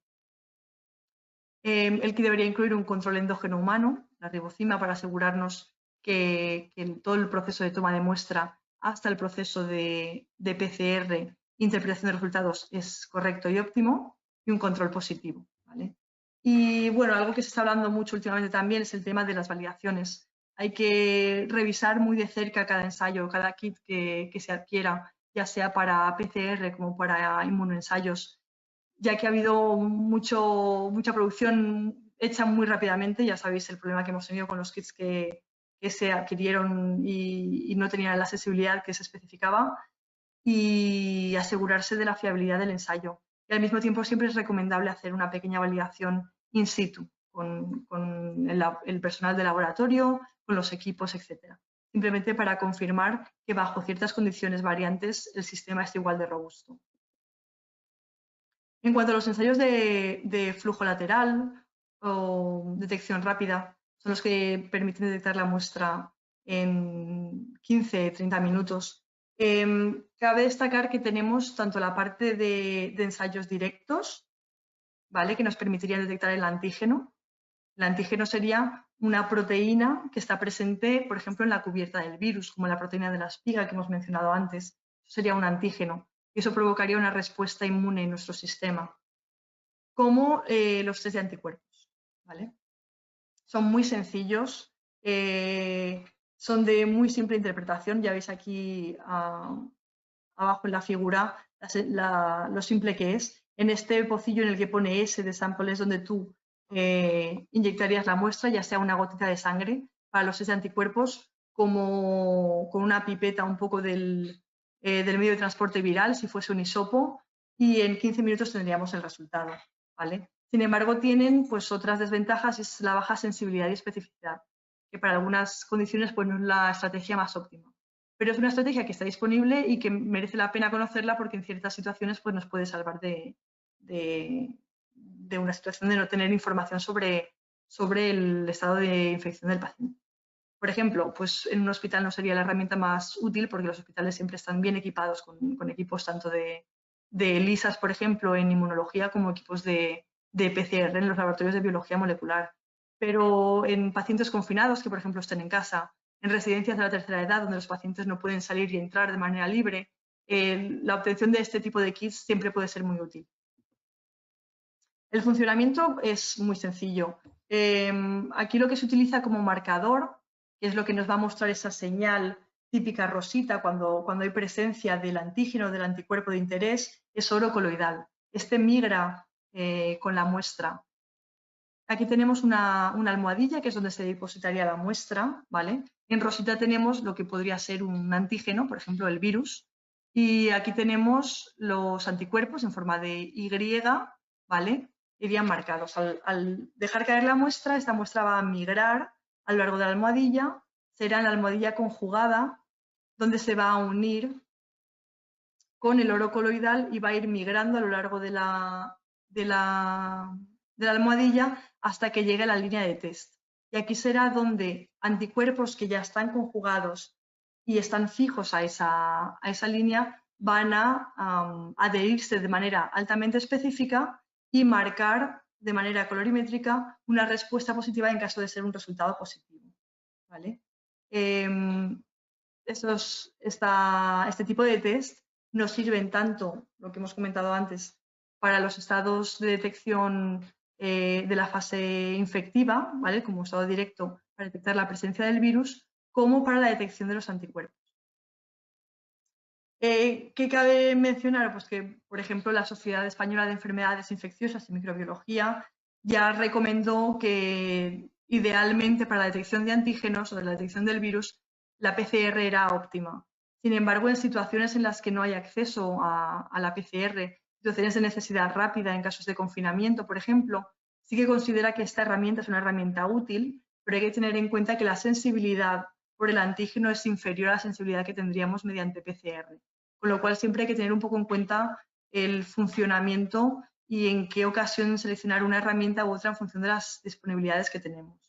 El kit debería incluir un control endógeno humano, la ribocima, para asegurarnos que todo el proceso de toma de muestra hasta el proceso de PCR, interpretación de resultados, es correcto y óptimo, y un control positivo. ¿Vale? Y bueno, algo que se está hablando mucho últimamente también es el tema de las validaciones. Hay que revisar muy de cerca cada ensayo, cada kit que se adquiera, ya sea para PCR como para inmunoensayos, ya que ha habido mucha producción hecha muy rápidamente. Ya sabéis el problema que hemos tenido con los kits que se adquirieron y no tenían la accesibilidad que se especificaba, y asegurarse de la fiabilidad del ensayo. Y al mismo tiempo siempre es recomendable hacer una pequeña validación in situ con el personal de laboratorio, con los equipos, etc. Simplemente para confirmar que bajo ciertas condiciones variantes el sistema es igual de robusto. En cuanto a los ensayos de flujo lateral o detección rápida, son los que permiten detectar la muestra en 15-30 minutos. Cabe destacar que tenemos tanto la parte de ensayos directos, ¿vale?, que nos permitirían detectar el antígeno. El antígeno sería una proteína que está presente, por ejemplo, en la cubierta del virus, como la proteína de la espiga que hemos mencionado antes. Eso sería un antígeno. Y eso provocaría una respuesta inmune en nuestro sistema, como los test de anticuerpos, ¿vale? Son muy sencillos, son de muy simple interpretación. Ya veis aquí abajo en la figura lo simple que es. En este pocillo en el que pone S de sample es donde tú inyectarías la muestra, ya sea una gotita de sangre para los test de anticuerpos, como con una pipeta un poco del medio de transporte viral, si fuese un hisopo, y en 15 minutos tendríamos el resultado, ¿vale? Sin embargo, tienen pues otras desventajas, es la baja sensibilidad y especificidad, que para algunas condiciones pues no es la estrategia más óptima. Pero es una estrategia que está disponible y que merece la pena conocerla, porque en ciertas situaciones pues, nos puede salvar de una situación de no tener información sobre el estado de infección del paciente. Por ejemplo, pues en un hospital no sería la herramienta más útil, porque los hospitales siempre están bien equipados con equipos tanto de ELISAs, por ejemplo, en inmunología, como equipos de PCR en los laboratorios de biología molecular. Pero en pacientes confinados que, por ejemplo, estén en casa, en residencias de la tercera edad, donde los pacientes no pueden salir y entrar de manera libre, la obtención de este tipo de kits siempre puede ser muy útil. El funcionamiento es muy sencillo. Aquí lo que se utiliza como marcador, que es lo que nos va a mostrar esa señal típica rosita cuando hay presencia del antígeno o del anticuerpo de interés, es oro coloidal. Este migra con la muestra. Aquí tenemos una almohadilla, que es donde se depositaría la muestra, ¿vale? En rosita tenemos lo que podría ser un antígeno, por ejemplo, el virus. Y aquí tenemos los anticuerpos en forma de Y, ¿vale? Irían marcados. Al dejar caer la muestra, esta muestra va a migrar a lo largo de la almohadilla, será en la almohadilla conjugada donde se va a unir con el oro coloidal y va a ir migrando a lo largo de la almohadilla hasta que llegue a la línea de test. Y aquí será donde anticuerpos que ya están conjugados y están fijos a esa línea van a adherirse de manera altamente específica y marcar de manera colorimétrica una respuesta positiva en caso de ser un resultado positivo. ¿Vale? Este tipo de test nos sirven tanto, lo que hemos comentado antes, para los estados de detección de la fase infectiva, ¿vale? Como estado directo para detectar la presencia del virus, como para la detección de los anticuerpos. ¿Qué cabe mencionar? Pues que, por ejemplo, la Sociedad Española de Enfermedades Infecciosas y Microbiología ya recomendó que idealmente para la detección de antígenos o de la detección del virus, la PCR era óptima. Sin embargo, en situaciones en las que no hay acceso a la PCR, situaciones de necesidad rápida en casos de confinamiento, por ejemplo, sí que considera que esta herramienta es una herramienta útil, pero hay que tener en cuenta que la sensibilidad por el antígeno es inferior a la sensibilidad que tendríamos mediante PCR. Con lo cual siempre hay que tener un poco en cuenta el funcionamiento y en qué ocasión seleccionar una herramienta u otra en función de las disponibilidades que tenemos.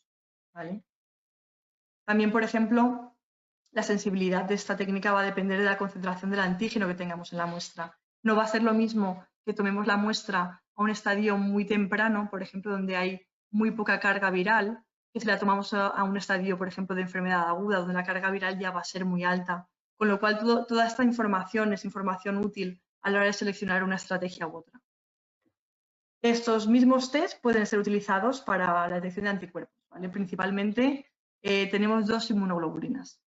¿Vale? También, por ejemplo, la sensibilidad de esta técnica va a depender de la concentración del antígeno que tengamos en la muestra. No va a ser lo mismo que tomemos la muestra a un estadio muy temprano, por ejemplo, donde hay muy poca carga viral, que si la tomamos a un estadio, por ejemplo, de enfermedad aguda, donde la carga viral ya va a ser muy alta. Con lo cual, toda esta información es información útil a la hora de seleccionar una estrategia u otra. Estos mismos test pueden ser utilizados para la detección de anticuerpos. ¿Vale? Principalmente tenemos dos inmunoglobulinas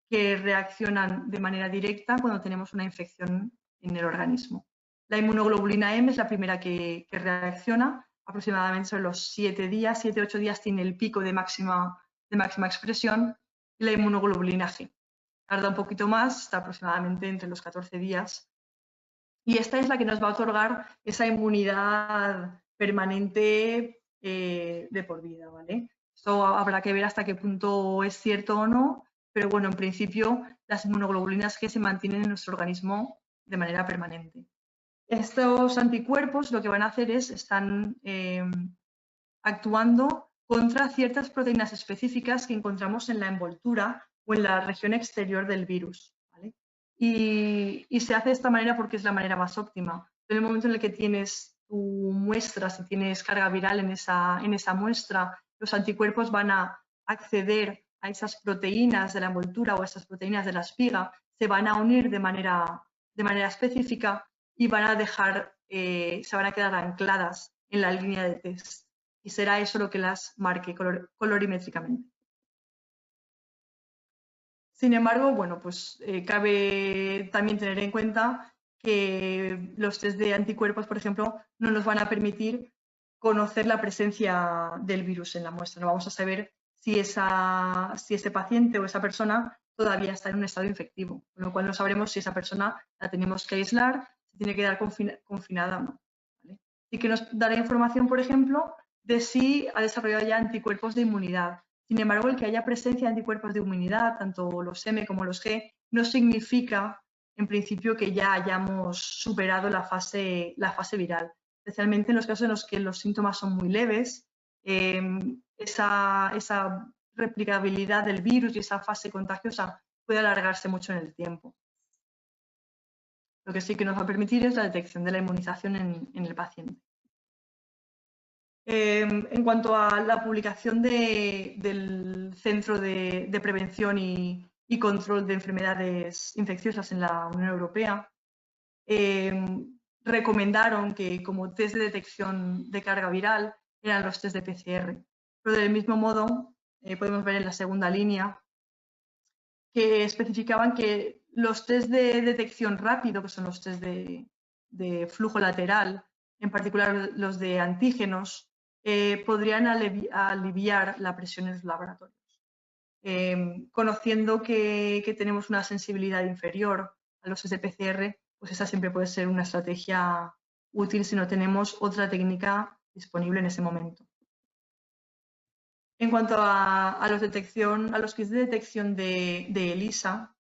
que reaccionan de manera directa cuando tenemos una infección en el organismo. La inmunoglobulina M es la primera que reacciona, aproximadamente sobre los 7 días, 7-8 días tiene el pico de máxima expresión, y la inmunoglobulina G. Tarda un poquito más, está aproximadamente entre los 14 días. Y esta es la que nos va a otorgar esa inmunidad permanente de por vida, ¿vale? Esto habrá que ver hasta qué punto es cierto o no, pero bueno, en principio las inmunoglobulinas G se mantienen en nuestro organismo de manera permanente. Estos anticuerpos lo que van a hacer es, están actuando contra ciertas proteínas específicas que encontramos en la envoltura o en la región exterior del virus. ¿Vale? Y se hace de esta manera porque es la manera más óptima. En el momento en el que tienes tu muestra, si tienes carga viral en esa muestra, los anticuerpos van a acceder a esas proteínas de la envoltura o a esas proteínas de la espiga, se van a unir de manera específica y van a se van a quedar ancladas en la línea de test. Y será eso lo que las marque colorimétricamente. Sin embargo, bueno, pues cabe también tener en cuenta que los test de anticuerpos, por ejemplo, no nos van a permitir conocer la presencia del virus en la muestra. No vamos a saber si ese paciente o esa persona todavía está en un estado infectivo, con lo cual no sabremos si esa persona la tenemos que aislar, si tiene que quedar confinada o no. ¿Vale? Y que nos dará información, por ejemplo, de si ha desarrollado ya anticuerpos de inmunidad. Sin embargo, el que haya presencia de anticuerpos de inmunidad, tanto los M como los G, no significa, en principio, que ya hayamos superado la fase viral. Especialmente en los casos en los que los síntomas son muy leves, esa replicabilidad del virus y esa fase contagiosa puede alargarse mucho en el tiempo. Lo que sí que nos va a permitir es la detección de la inmunización en el paciente. En cuanto a la publicación del Centro de Prevención y Control de Enfermedades Infecciosas en la Unión Europea, recomendaron que como test de detección de carga viral eran los test de PCR. Pero del mismo modo, podemos ver en la segunda línea que especificaban que los test de detección rápido, que son los test de flujo lateral, en particular los de antígenos, podrían aliviar la presión en los laboratorios. Conociendo que tenemos una sensibilidad inferior a los test de PCR, pues esa siempre puede ser una estrategia útil si no tenemos otra técnica disponible en ese momento. En cuanto a los kits de detección de ELISA,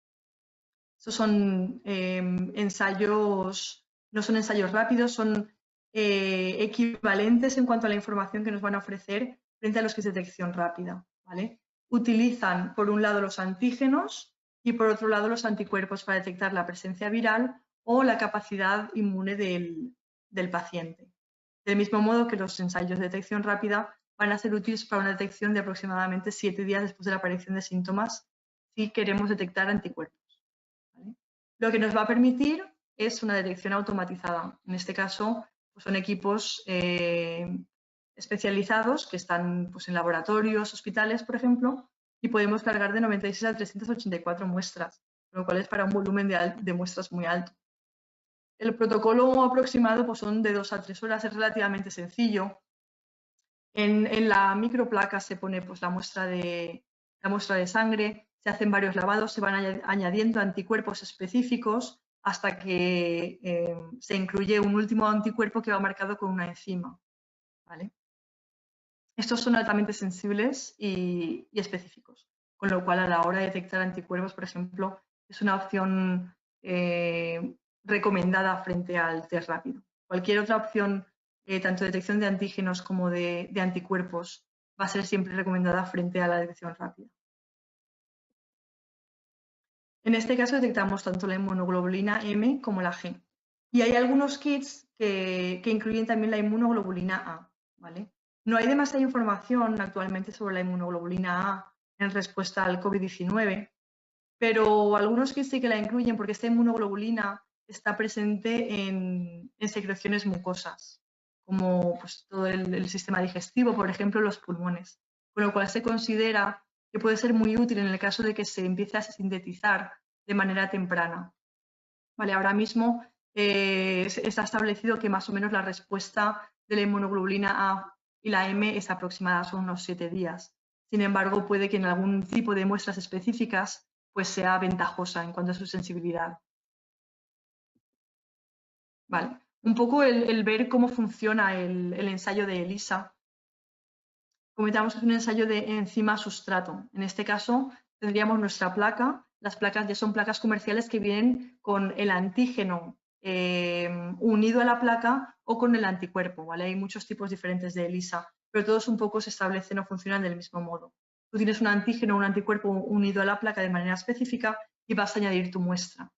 Estos son ensayos, no son ensayos rápidos, son equivalentes en cuanto a la información que nos van a ofrecer frente a los kits de detección rápida, ¿vale? Utilizan, por un lado, los antígenos y, por otro lado, los anticuerpos para detectar la presencia viral o la capacidad inmune del paciente. Del mismo modo que los ensayos de detección rápida van a ser útiles para una detección de aproximadamente 7 días después de la aparición de síntomas si queremos detectar anticuerpos, ¿vale? Lo que nos va a permitir es una detección automatizada. En este caso, pues son equipos especializados que están pues, en laboratorios, hospitales, por ejemplo, y podemos cargar de 96 a 384 muestras, lo cual es para un volumen de muestras muy alto. El protocolo aproximado pues, son de 2 a 3 horas, es relativamente sencillo. En la microplaca se pone pues, la muestra de sangre, se hacen varios lavados, se van añadiendo anticuerpos específicos hasta que se incluye un último anticuerpo que va marcado con una enzima, ¿vale? Estos son altamente sensibles y específicos, con lo cual a la hora de detectar anticuerpos, por ejemplo, es una opción recomendada frente al test rápido. Cualquier otra opción, tanto de detección de antígenos como de anticuerpos, va a ser siempre recomendada frente a la detección rápida. En este caso detectamos tanto la inmunoglobulina M como la G. Y hay algunos kits que incluyen también la inmunoglobulina A, ¿vale? No hay demasiada información actualmente sobre la inmunoglobulina A en respuesta al COVID-19, pero algunos kits sí que la incluyen porque esta inmunoglobulina está presente en secreciones mucosas, como pues, todo el sistema digestivo, por ejemplo, los pulmones, con lo cual se considera que puede ser muy útil en el caso de que se empiece a sintetizar de manera temprana. Vale, ahora mismo está establecido que más o menos la respuesta de la inmunoglobulina A y la M es aproximada, son unos 7 días. Sin embargo, puede que en algún tipo de muestras específicas pues sea ventajosa en cuanto a su sensibilidad. Vale. Un poco el ver cómo funciona el ensayo de ELISA. Comentamos que es un ensayo de enzima-sustrato. En este caso, tendríamos nuestra placa. Las placas ya son placas comerciales que vienen con el antígeno unido a la placa o con el anticuerpo, ¿vale? Hay muchos tipos diferentes de ELISA, pero todos un poco se establecen o funcionan del mismo modo. Tú tienes un antígeno o un anticuerpo unido a la placa de manera específica y vas a añadir tu muestra.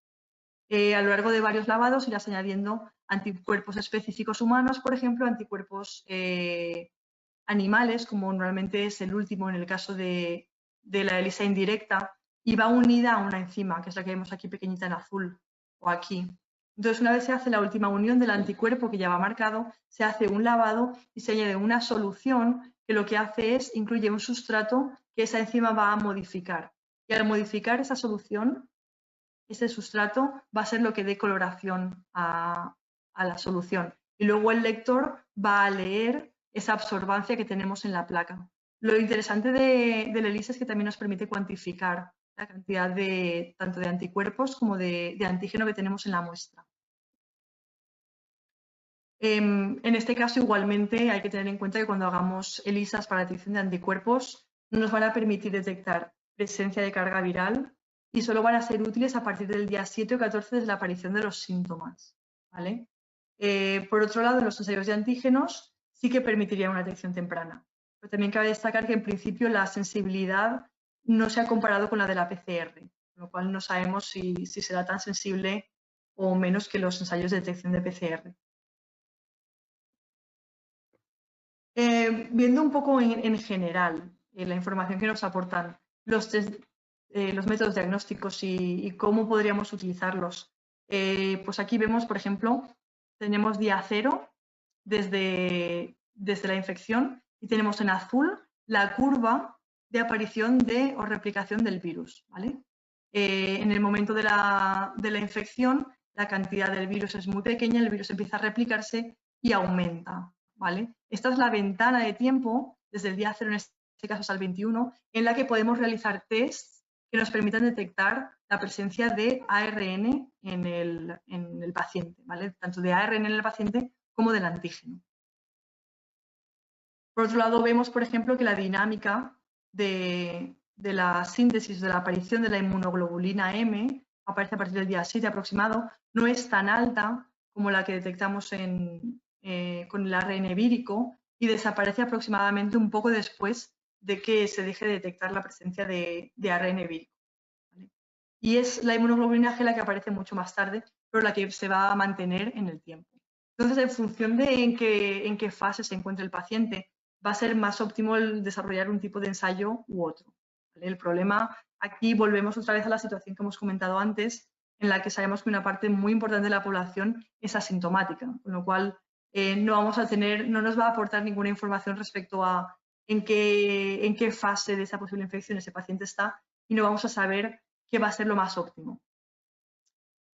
A lo largo de varios lavados irás añadiendo anticuerpos específicos humanos, por ejemplo, anticuerpos animales, como normalmente es el último en el caso de la ELISA indirecta, y va unida a una enzima, que es la que vemos aquí pequeñita en azul, o aquí. Entonces, una vez se hace la última unión del anticuerpo que ya va marcado, se hace un lavado y se añade una solución que lo que hace es incluye un sustrato que esa enzima va a modificar. Y al modificar esa solución, ese sustrato va a ser lo que dé coloración a la solución. Y luego el lector va a leer esa absorbancia que tenemos en la placa. Lo interesante del ELISA es que también nos permite cuantificar la cantidad tanto de anticuerpos como de antígeno que tenemos en la muestra. En este caso, igualmente, hay que tener en cuenta que cuando hagamos ELISAs para detección de anticuerpos, no nos van a permitir detectar presencia de carga viral y solo van a ser útiles a partir del día 7 o 14 desde la aparición de los síntomas, ¿vale? Por otro lado, los ensayos de antígenos sí que permitirían una detección temprana. Pero también cabe destacar que, en principio, la sensibilidad no se ha comparado con la de la PCR, con lo cual no sabemos si será tan sensible o menos que los ensayos de detección de PCR. Viendo un poco en general la información que nos aportan los métodos diagnósticos y cómo podríamos utilizarlos, pues aquí vemos, por ejemplo, tenemos día 0 desde la infección y tenemos en azul la curva de aparición o replicación del virus, ¿vale? En el momento de la infección, la cantidad del virus es muy pequeña, el virus empieza a replicarse y aumenta, ¿vale? Esta es la ventana de tiempo, desde el día 0 en este caso hasta el 21, en la que podemos realizar tests que nos permitan detectar la presencia de ARN en el paciente, ¿vale? Tanto de ARN en el paciente como del antígeno. Por otro lado, vemos, por ejemplo, que la dinámica de la síntesis, de la aparición de la inmunoglobulina M aparece a partir del día 7 aproximado, no es tan alta como la que detectamos con el ARN vírico y desaparece aproximadamente un poco después de que se deje de detectar la presencia de ARN vírico. ¿Vale? Y es la inmunoglobulina G la que aparece mucho más tarde, pero la que se va a mantener en el tiempo. Entonces, en función de en qué fase se encuentre el paciente, va a ser más óptimo el desarrollar un tipo de ensayo u otro. ¿Vale? El problema, aquí volvemos otra vez a la situación que hemos comentado antes, en la que sabemos que una parte muy importante de la población es asintomática, con lo cual no nos va a aportar ninguna información respecto a en qué fase de esa posible infección ese paciente está y no vamos a saber qué va a ser lo más óptimo.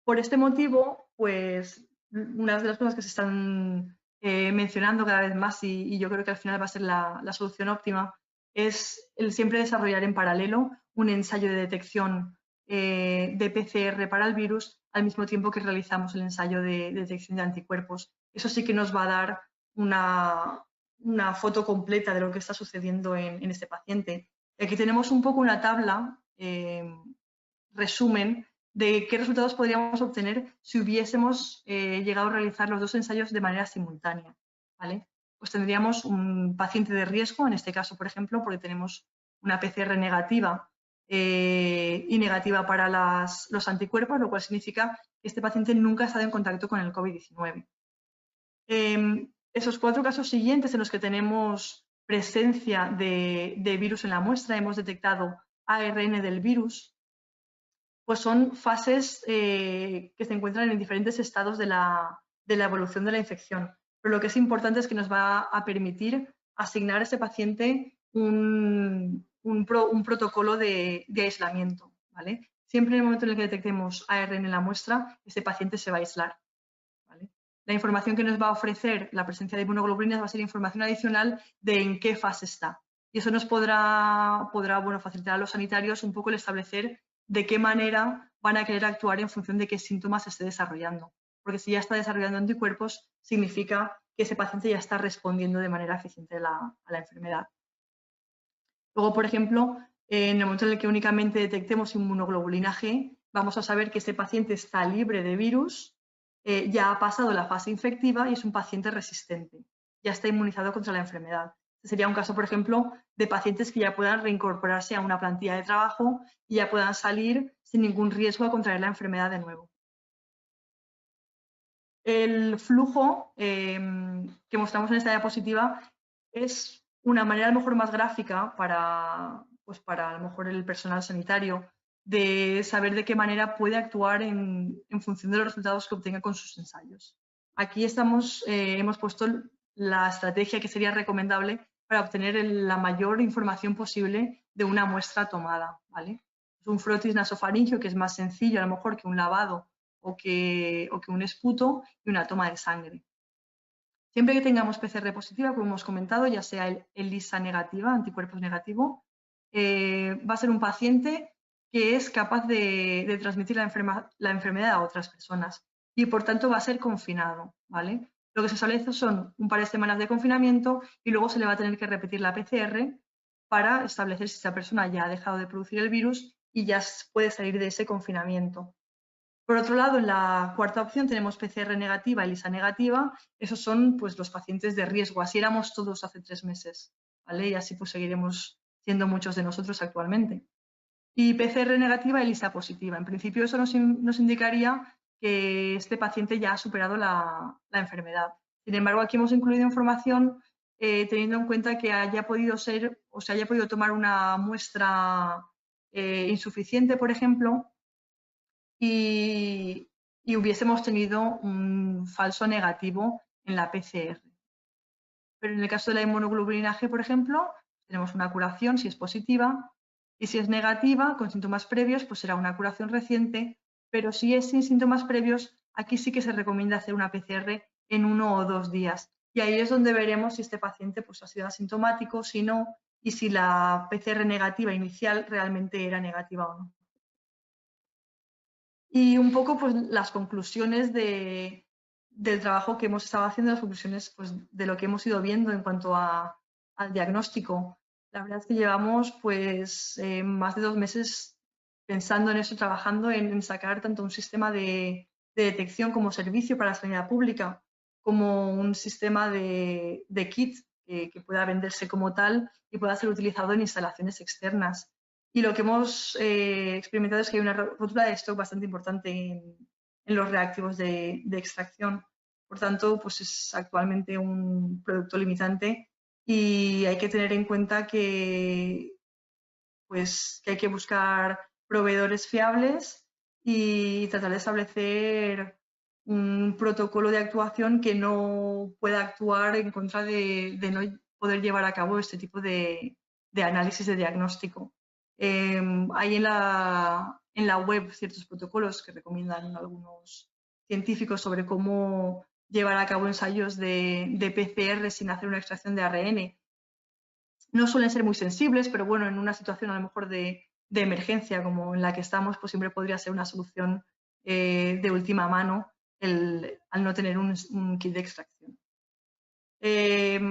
Por este motivo, pues una de las cosas que se están mencionando cada vez más y yo creo que al final va a ser la solución óptima es el siempre desarrollar en paralelo un ensayo de detección de PCR para el virus al mismo tiempo que realizamos el ensayo de detección de anticuerpos. Eso sí que nos va a dar una foto completa de lo que está sucediendo en este paciente. Aquí tenemos un poco una tabla, resumen, de qué resultados podríamos obtener si hubiésemos llegado a realizar los dos ensayos de manera simultánea. ¿Vale? Pues tendríamos un paciente de riesgo, en este caso, por ejemplo, porque tenemos una PCR negativa y negativa para los anticuerpos, lo cual significa que este paciente nunca ha estado en contacto con el COVID-19. Esos 4 casos siguientes en los que tenemos presencia de virus en la muestra, hemos detectado ARN del virus, pues son fases que se encuentran en diferentes estados de la evolución de la infección. Pero lo que es importante es que nos va a permitir asignar a ese paciente un protocolo de aislamiento. ¿Vale? Siempre en el momento en el que detectemos ARN en la muestra, ese paciente se va a aislar. ¿Vale? La información que nos va a ofrecer la presencia de inmunoglobulinas va a ser información adicional de en qué fase está. Y eso nos podrá facilitar a los sanitarios un poco el establecer de qué manera van a querer actuar en función de qué síntomas esté desarrollando. Porque si ya está desarrollando anticuerpos, significa que ese paciente ya está respondiendo de manera eficiente a la enfermedad. Luego, por ejemplo, en el momento en el que únicamente detectemos inmunoglobulina G, vamos a saber que ese paciente está libre de virus, ya ha pasado la fase infectiva y es un paciente resistente, ya está inmunizado contra la enfermedad. Este sería un caso, por ejemplo, de pacientes que ya puedan reincorporarse a una plantilla de trabajo y ya puedan salir sin ningún riesgo a contraer la enfermedad de nuevo. El flujo que mostramos en esta diapositiva es una manera a lo mejor más gráfica para a lo mejor el personal sanitario de saber de qué manera puede actuar en función de los resultados que obtenga con sus ensayos. Aquí hemos puesto la estrategia que sería recomendable para obtener la mayor información posible de una muestra tomada. ¿Vale? Es un frotis nasofaringeo que es más sencillo a lo mejor que un lavado o que un esputo y una toma de sangre. Siempre que tengamos PCR positiva, como hemos comentado, ya sea el ELISA negativa, anticuerpos negativo, va a ser un paciente que es capaz de transmitir la enfermedad a otras personas y por tanto va a ser confinado. ¿Vale? Lo que se establece son un par de semanas de confinamiento y luego se le va a tener que repetir la PCR para establecer si esa persona ya ha dejado de producir el virus y ya puede salir de ese confinamiento. Por otro lado, en la cuarta opción tenemos PCR negativa y ELISA negativa. Esos son pues, los pacientes de riesgo. Así éramos todos hace 3 meses. ¿Vale? Y así pues, seguiremos siendo muchos de nosotros actualmente. Y PCR negativa y ELISA positiva. En principio eso nos indicaría que este paciente ya ha superado la enfermedad. Sin embargo, aquí hemos incluido información teniendo en cuenta que haya podido ser o se haya podido tomar una muestra insuficiente, por ejemplo, y hubiésemos tenido un falso negativo en la PCR. Pero en el caso de la inmunoglobulina G, por ejemplo, tenemos una curación si es positiva y si es negativa con síntomas previos, pues será una curación reciente, pero si es sin síntomas previos, aquí sí que se recomienda hacer una PCR en 1 o 2 días. Y ahí es donde veremos si este paciente pues, ha sido asintomático, si no, y si la PCR negativa inicial realmente era negativa o no. Y un poco pues, las conclusiones del trabajo que hemos estado haciendo, las conclusiones pues, de lo que hemos ido viendo en cuanto al diagnóstico. La verdad es que llevamos pues, más de 2 meses pensando en eso, trabajando en sacar tanto un sistema de detección como servicio para la sanidad pública, como un sistema de kit que pueda venderse como tal y pueda ser utilizado en instalaciones externas. Y lo que hemos experimentado es que hay una rotura de stock bastante importante en los reactivos de extracción. Por tanto, pues es actualmente un producto limitante y hay que tener en cuenta que hay que buscar proveedores fiables y tratar de establecer un protocolo de actuación que no pueda actuar en contra de no poder llevar a cabo este tipo de análisis de diagnóstico. Hay en la web ciertos protocolos que recomiendan algunos científicos sobre cómo llevar a cabo ensayos de PCR sin hacer una extracción de ARN. No suelen ser muy sensibles, pero bueno, en una situación a lo mejor de emergencia como en la que estamos, pues siempre podría ser una solución de última mano al no tener un kit de extracción.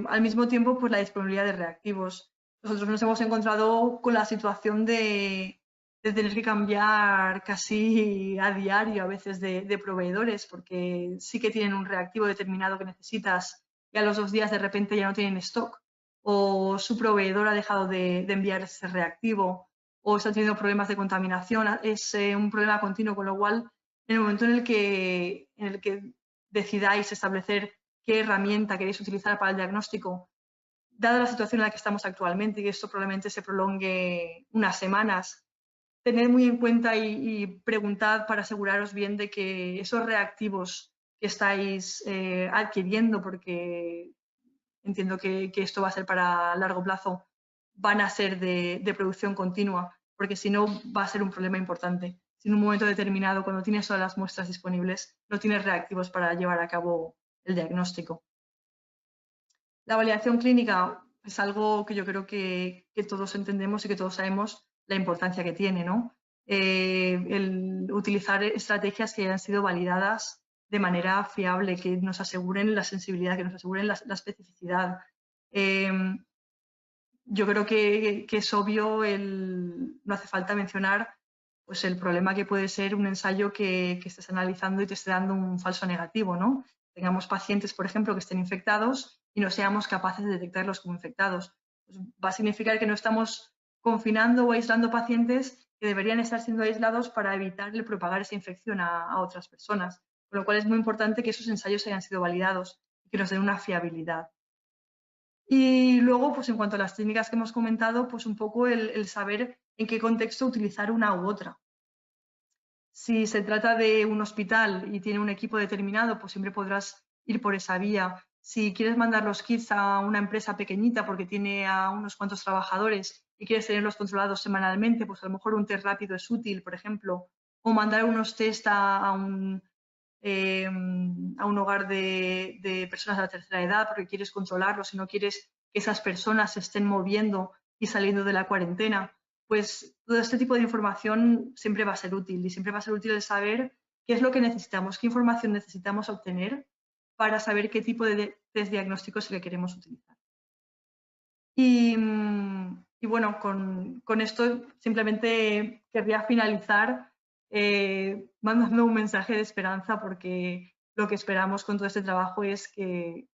Al mismo tiempo, pues la disponibilidad de reactivos. Nosotros nos hemos encontrado con la situación de tener que cambiar casi a diario a veces de proveedores, porque sí que tienen un reactivo determinado que necesitas y a los 2 días de repente ya no tienen stock, o su proveedor ha dejado de enviar ese reactivo, o están teniendo problemas de contaminación. Es un problema continuo, con lo cual en el momento en el que decidáis establecer qué herramienta queréis utilizar para el diagnóstico, dada la situación en la que estamos actualmente, y que esto probablemente se prolongue unas semanas, tened muy en cuenta y preguntad para aseguraros bien de que esos reactivos que estáis adquiriendo, porque entiendo que esto va a ser para largo plazo, van a ser de producción continua, porque si no va a ser un problema importante. Si en un momento determinado, cuando tienes todas las muestras disponibles, no tienes reactivos para llevar a cabo el diagnóstico. La validación clínica es algo que yo creo que todos entendemos y que todos sabemos la importancia que tiene, ¿no? El utilizar estrategias que hayan sido validadas de manera fiable, que nos aseguren la sensibilidad, que nos aseguren la especificidad. Yo creo que es obvio, no hace falta mencionar pues, el problema que puede ser un ensayo que estés analizando y te esté dando un falso negativo, ¿no? Tengamos pacientes, por ejemplo, que estén infectados y no seamos capaces de detectarlos como infectados. Pues va a significar que no estamos confinando o aislando pacientes que deberían estar siendo aislados para evitar el propagar esa infección a otras personas. Con lo cual es muy importante que esos ensayos hayan sido validados y que nos den una fiabilidad. Y luego, pues en cuanto a las técnicas que hemos comentado, pues un poco el saber en qué contexto utilizar una u otra. Si se trata de un hospital y tiene un equipo determinado, pues siempre podrás ir por esa vía. Si quieres mandar los kits a una empresa pequeñita porque tiene a unos cuantos trabajadores y quieres tenerlos controlados semanalmente, pues a lo mejor un test rápido es útil, por ejemplo, o mandar unos test a un hogar de personas de la tercera edad porque quieres controlarlos y no quieres que esas personas se estén moviendo y saliendo de la cuarentena, pues todo este tipo de información siempre va a ser útil y siempre va a ser útil el saber qué es lo que necesitamos, qué información necesitamos obtener para saber qué tipo de test diagnóstico es el que queremos utilizar. Y bueno, con esto simplemente querría finalizar mandando un mensaje de esperanza, porque lo que esperamos con todo este trabajo es que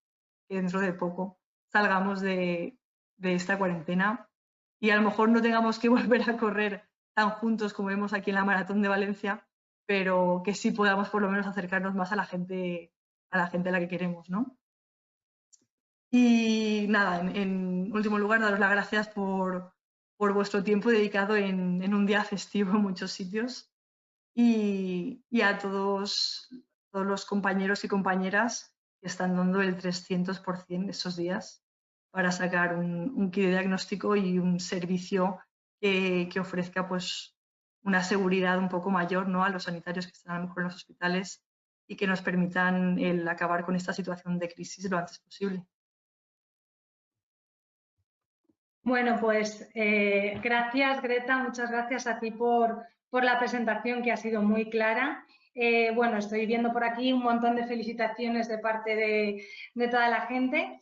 dentro de poco salgamos de esta cuarentena y a lo mejor no tengamos que volver a correr tan juntos como vemos aquí en la Maratón de Valencia, pero que sí podamos por lo menos acercarnos más a la gente a la que queremos, ¿no? Y nada, en último lugar, daros las gracias por vuestro tiempo dedicado en un día festivo en muchos sitios. Y a todos los compañeros y compañeras que están dando el 300% esos días para sacar un kit de diagnóstico y un servicio que ofrezca pues, una seguridad un poco mayor, ¿no?, a los sanitarios que están a lo mejor en los hospitales y que nos permitan el acabar con esta situación de crisis lo antes posible. Bueno, pues gracias, Greta, muchas gracias a ti por la presentación, que ha sido muy clara. Bueno, estoy viendo por aquí un montón de felicitaciones de parte de toda la gente.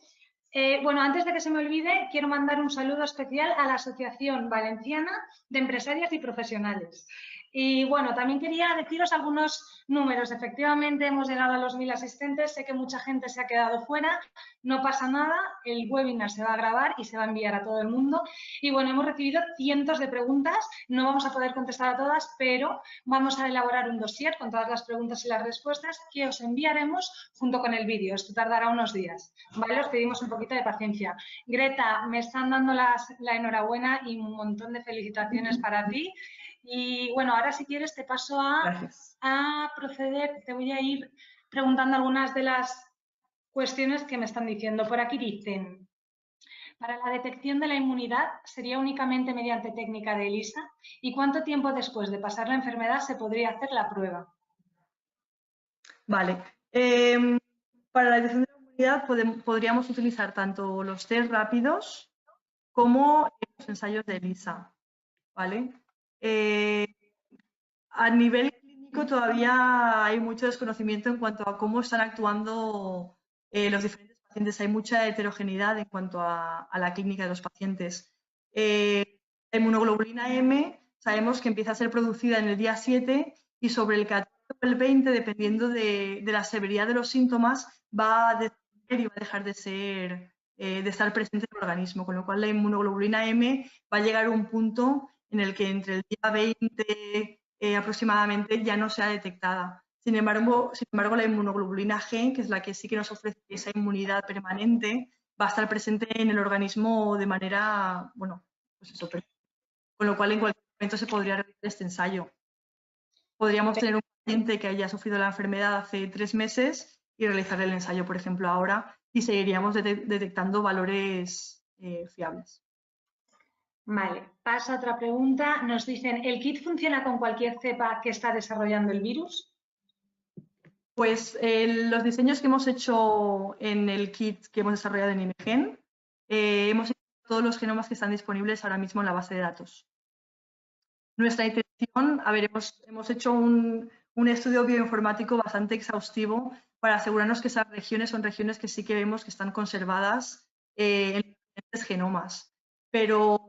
Bueno, antes de que se me olvide, quiero mandar un saludo especial a la Asociación Valenciana de Empresarias y Profesionales. Y bueno, también quería deciros algunos números. Efectivamente, hemos llegado a los 1000 asistentes. Sé que mucha gente se ha quedado fuera. No pasa nada. El webinar se va a grabar y se va a enviar a todo el mundo. Y bueno, hemos recibido cientos de preguntas. No vamos a poder contestar a todas, pero vamos a elaborar un dossier con todas las preguntas y las respuestas que os enviaremos junto con el vídeo. Esto tardará unos días. ¿Vale? Os pedimos un poquito de paciencia. Greta, me están dando la enhorabuena y un montón de felicitaciones para ti. Y bueno, ahora si quieres te paso a proceder, te voy a ir preguntando algunas de las cuestiones que me están diciendo. Por aquí dicen, para la detección de la inmunidad sería únicamente mediante técnica de ELISA. ¿Y cuánto tiempo después de pasar la enfermedad se podría hacer la prueba? Vale. Para la detección de la inmunidad podríamos utilizar tanto los test rápidos como los ensayos de ELISA. ¿Vale? A nivel clínico todavía hay mucho desconocimiento en cuanto a cómo están actuando los diferentes pacientes. Hay mucha heterogeneidad en cuanto a la clínica de los pacientes. La inmunoglobulina M sabemos que empieza a ser producida en el día 7 y sobre el 14 o el 20, dependiendo de la severidad de los síntomas, va a dejar de ser, de estar presente en el organismo, con lo cual la inmunoglobulina M va a llegar a un punto en el que entre el día 20 aproximadamente ya no sea detectada. Sin embargo, la inmunoglobulina G, que es la que sí que nos ofrece esa inmunidad permanente, va a estar presente en el organismo de manera, bueno, pues eso, con lo cual en cualquier momento se podría realizar este ensayo. Podríamos tener un paciente que haya sufrido la enfermedad hace 3 meses y realizar el ensayo, por ejemplo, ahora, y seguiríamos detectando valores fiables. Vale, pasa otra pregunta. Nos dicen, ¿el kit funciona con cualquier cepa que está desarrollando el virus? Pues los diseños que hemos hecho en el kit que hemos desarrollado en Imagen, hemos hecho todos los genomas que están disponibles ahora mismo en la base de datos. Nuestra intención, a ver, hemos hecho un estudio bioinformático bastante exhaustivo para asegurarnos que esas regiones son regiones que sí que vemos que están conservadas en diferentes genomas. Pero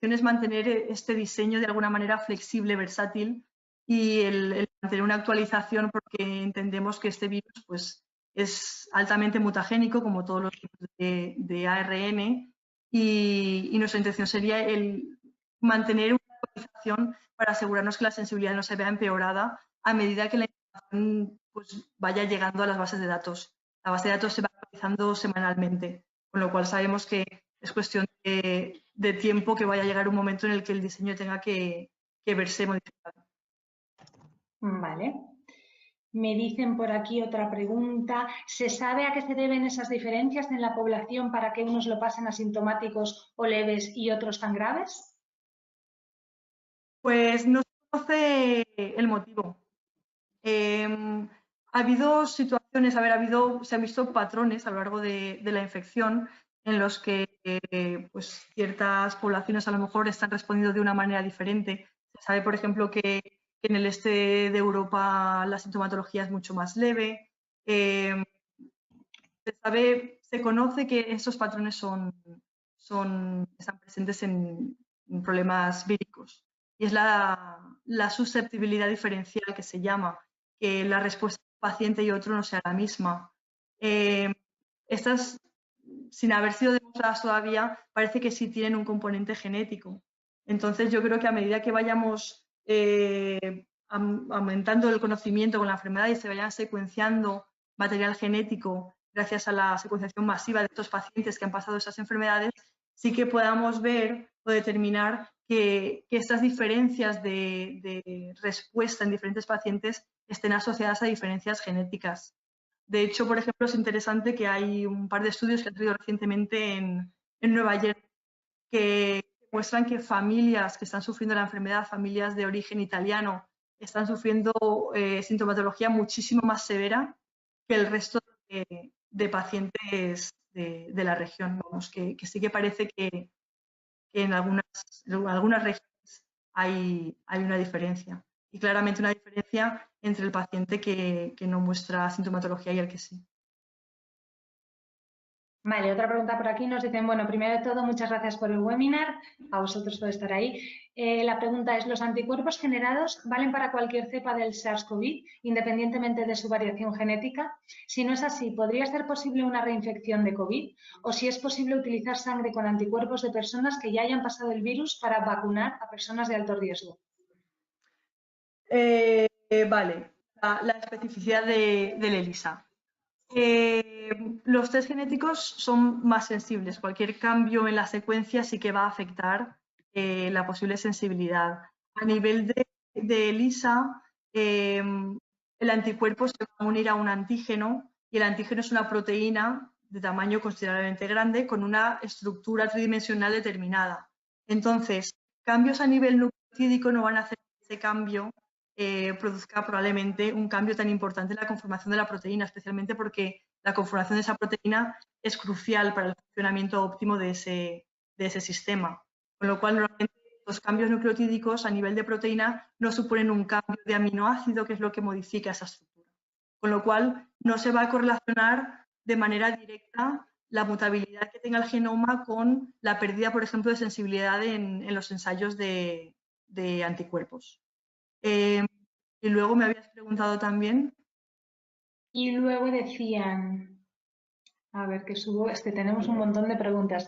la intención es mantener este diseño de alguna manera flexible, versátil, y el mantener una actualización porque entendemos que este virus pues, es altamente mutagénico, como todos los virus de ARN, y nuestra intención sería el mantener una actualización para asegurarnos que la sensibilidad no se vea empeorada a medida que la información pues, vaya llegando a las bases de datos. La base de datos se va actualizando semanalmente, con lo cual sabemos que es cuestión de tiempo que vaya a llegar un momento en el que el diseño tenga que verse modificado. Vale. Me dicen por aquí otra pregunta. ¿Se sabe a qué se deben esas diferencias en la población para que unos lo pasen asintomáticos o leves y otros tan graves? Pues no se conoce el motivo. Ha habido situaciones, se han visto patrones a lo largo de la infección en los que pues, ciertas poblaciones a lo mejor están respondiendo de una manera diferente. Se sabe, por ejemplo, que en el este de Europa la sintomatología es mucho más leve. Se conoce que estos patrones están presentes en problemas víricos. Y es la susceptibilidad diferencial que se llama, que la respuesta de un paciente y otro no sea la misma. Estas, sin haber sido demostradas todavía, parece que sí tienen un componente genético. Entonces, yo creo que a medida que vayamos aumentando el conocimiento con la enfermedad y se vayan secuenciando material genético gracias a la secuenciación masiva de estos pacientes que han pasado esas enfermedades, sí que podamos ver o determinar que estas diferencias de respuesta en diferentes pacientes estén asociadas a diferencias genéticas. De hecho, por ejemplo, es interesante que hay un par de estudios que han salido recientemente en Nueva York que muestran que familias que están sufriendo la enfermedad, familias de origen italiano, están sufriendo sintomatología muchísimo más severa que el resto de pacientes de la región. Vamos, que sí que parece que en algunas regiones hay una diferencia. Y claramente una diferencia entre el paciente que no muestra sintomatología y el que sí. Vale, otra pregunta por aquí. Nos dicen, bueno, primero de todo, muchas gracias por el webinar, a vosotros por estar ahí. La pregunta es, ¿los anticuerpos generados valen para cualquier cepa del SARS-CoV, independientemente de su variación genética? Si no es así, ¿podría ser posible una reinfección de COVID? ¿O si es posible utilizar sangre con anticuerpos de personas que ya hayan pasado el virus para vacunar a personas de alto riesgo? Vale, la especificidad del ELISA. Los test genéticos son más sensibles. Cualquier cambio en la secuencia sí que va a afectar la posible sensibilidad. A nivel de ELISA, el anticuerpo se va a unir a un antígeno y el antígeno es una proteína de tamaño considerablemente grande con una estructura tridimensional determinada. Entonces, cambios a nivel nucleotídico no van a hacer que ese cambio produzca probablemente un cambio tan importante en la conformación de la proteína, especialmente porque la conformación de esa proteína es crucial para el funcionamiento óptimo de ese sistema. Con lo cual, normalmente los cambios nucleotídicos a nivel de proteína no suponen un cambio de aminoácido, que es lo que modifica esa estructura. Con lo cual, no se va a correlacionar de manera directa la mutabilidad que tenga el genoma con la pérdida, por ejemplo, de sensibilidad en los ensayos de anticuerpos. Y luego me habías preguntado también. Y luego decían, a ver qué subo, es que tenemos un montón de preguntas.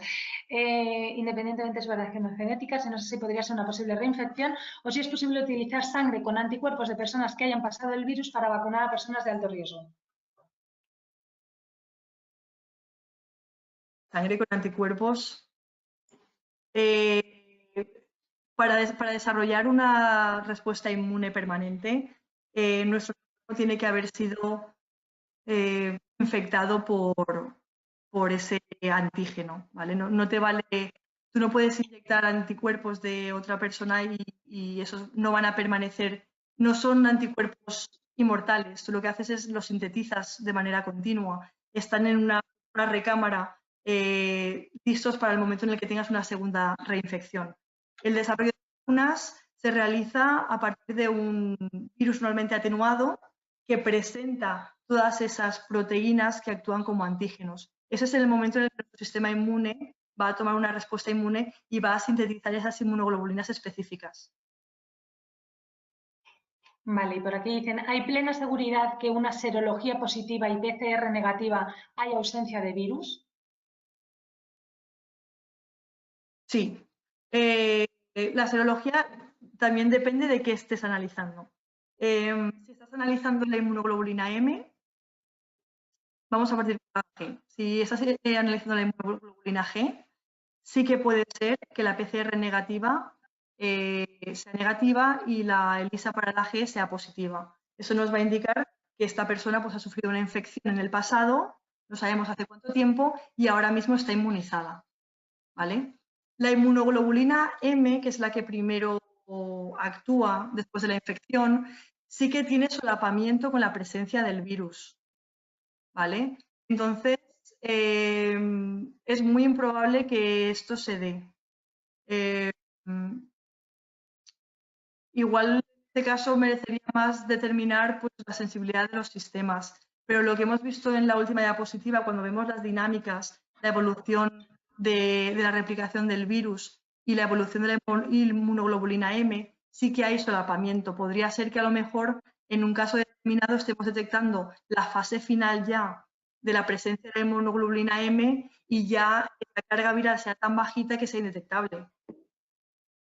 Independientemente de su variación genética, no sé si podría ser una posible reinfección o si es posible utilizar sangre con anticuerpos de personas que hayan pasado el virus para vacunar a personas de alto riesgo. Sangre con anticuerpos. Para desarrollar una respuesta inmune permanente, nuestro cuerpo tiene que haber sido infectado por ese antígeno, ¿vale? No te vale, tú no puedes inyectar anticuerpos de otra persona y esos no van a permanecer, no son anticuerpos inmortales, tú lo que haces es los sintetizas de manera continua, están en una recámara listos para el momento en el que tengas una segunda reinfección. El desarrollo de vacunas se realiza a partir de un virus normalmente atenuado que presenta todas esas proteínas que actúan como antígenos. Ese es el momento en el que el sistema inmune va a tomar una respuesta inmune y va a sintetizar esas inmunoglobulinas específicas. Vale, y por aquí dicen, ¿hay plena seguridad que una serología positiva y PCR negativa hay ausencia de virus? Sí. La serología también depende de qué estés analizando. Si estás analizando la inmunoglobulina M, vamos a partir de la G. Si estás analizando la inmunoglobulina G, sí que puede ser que la PCR negativa sea negativa y la ELISA para la G sea positiva. Eso nos va a indicar que esta persona pues, ha sufrido una infección en el pasado, no sabemos hace cuánto tiempo, y ahora mismo está inmunizada. ¿Vale? La inmunoglobulina M, que es la que primero actúa después de la infección, sí que tiene solapamiento con la presencia del virus. ¿Vale? Entonces, es muy improbable que esto se dé. Igual en este caso merecería más determinar pues, la sensibilidad de los sistemas, pero lo que hemos visto en la última diapositiva, cuando vemos las dinámicas, la evolución de la replicación del virus y la evolución de la inmunoglobulina M, sí que hay solapamiento. Podría ser que a lo mejor en un caso determinado estemos detectando la fase final ya de la presencia de la inmunoglobulina M y ya la carga viral sea tan bajita que sea indetectable.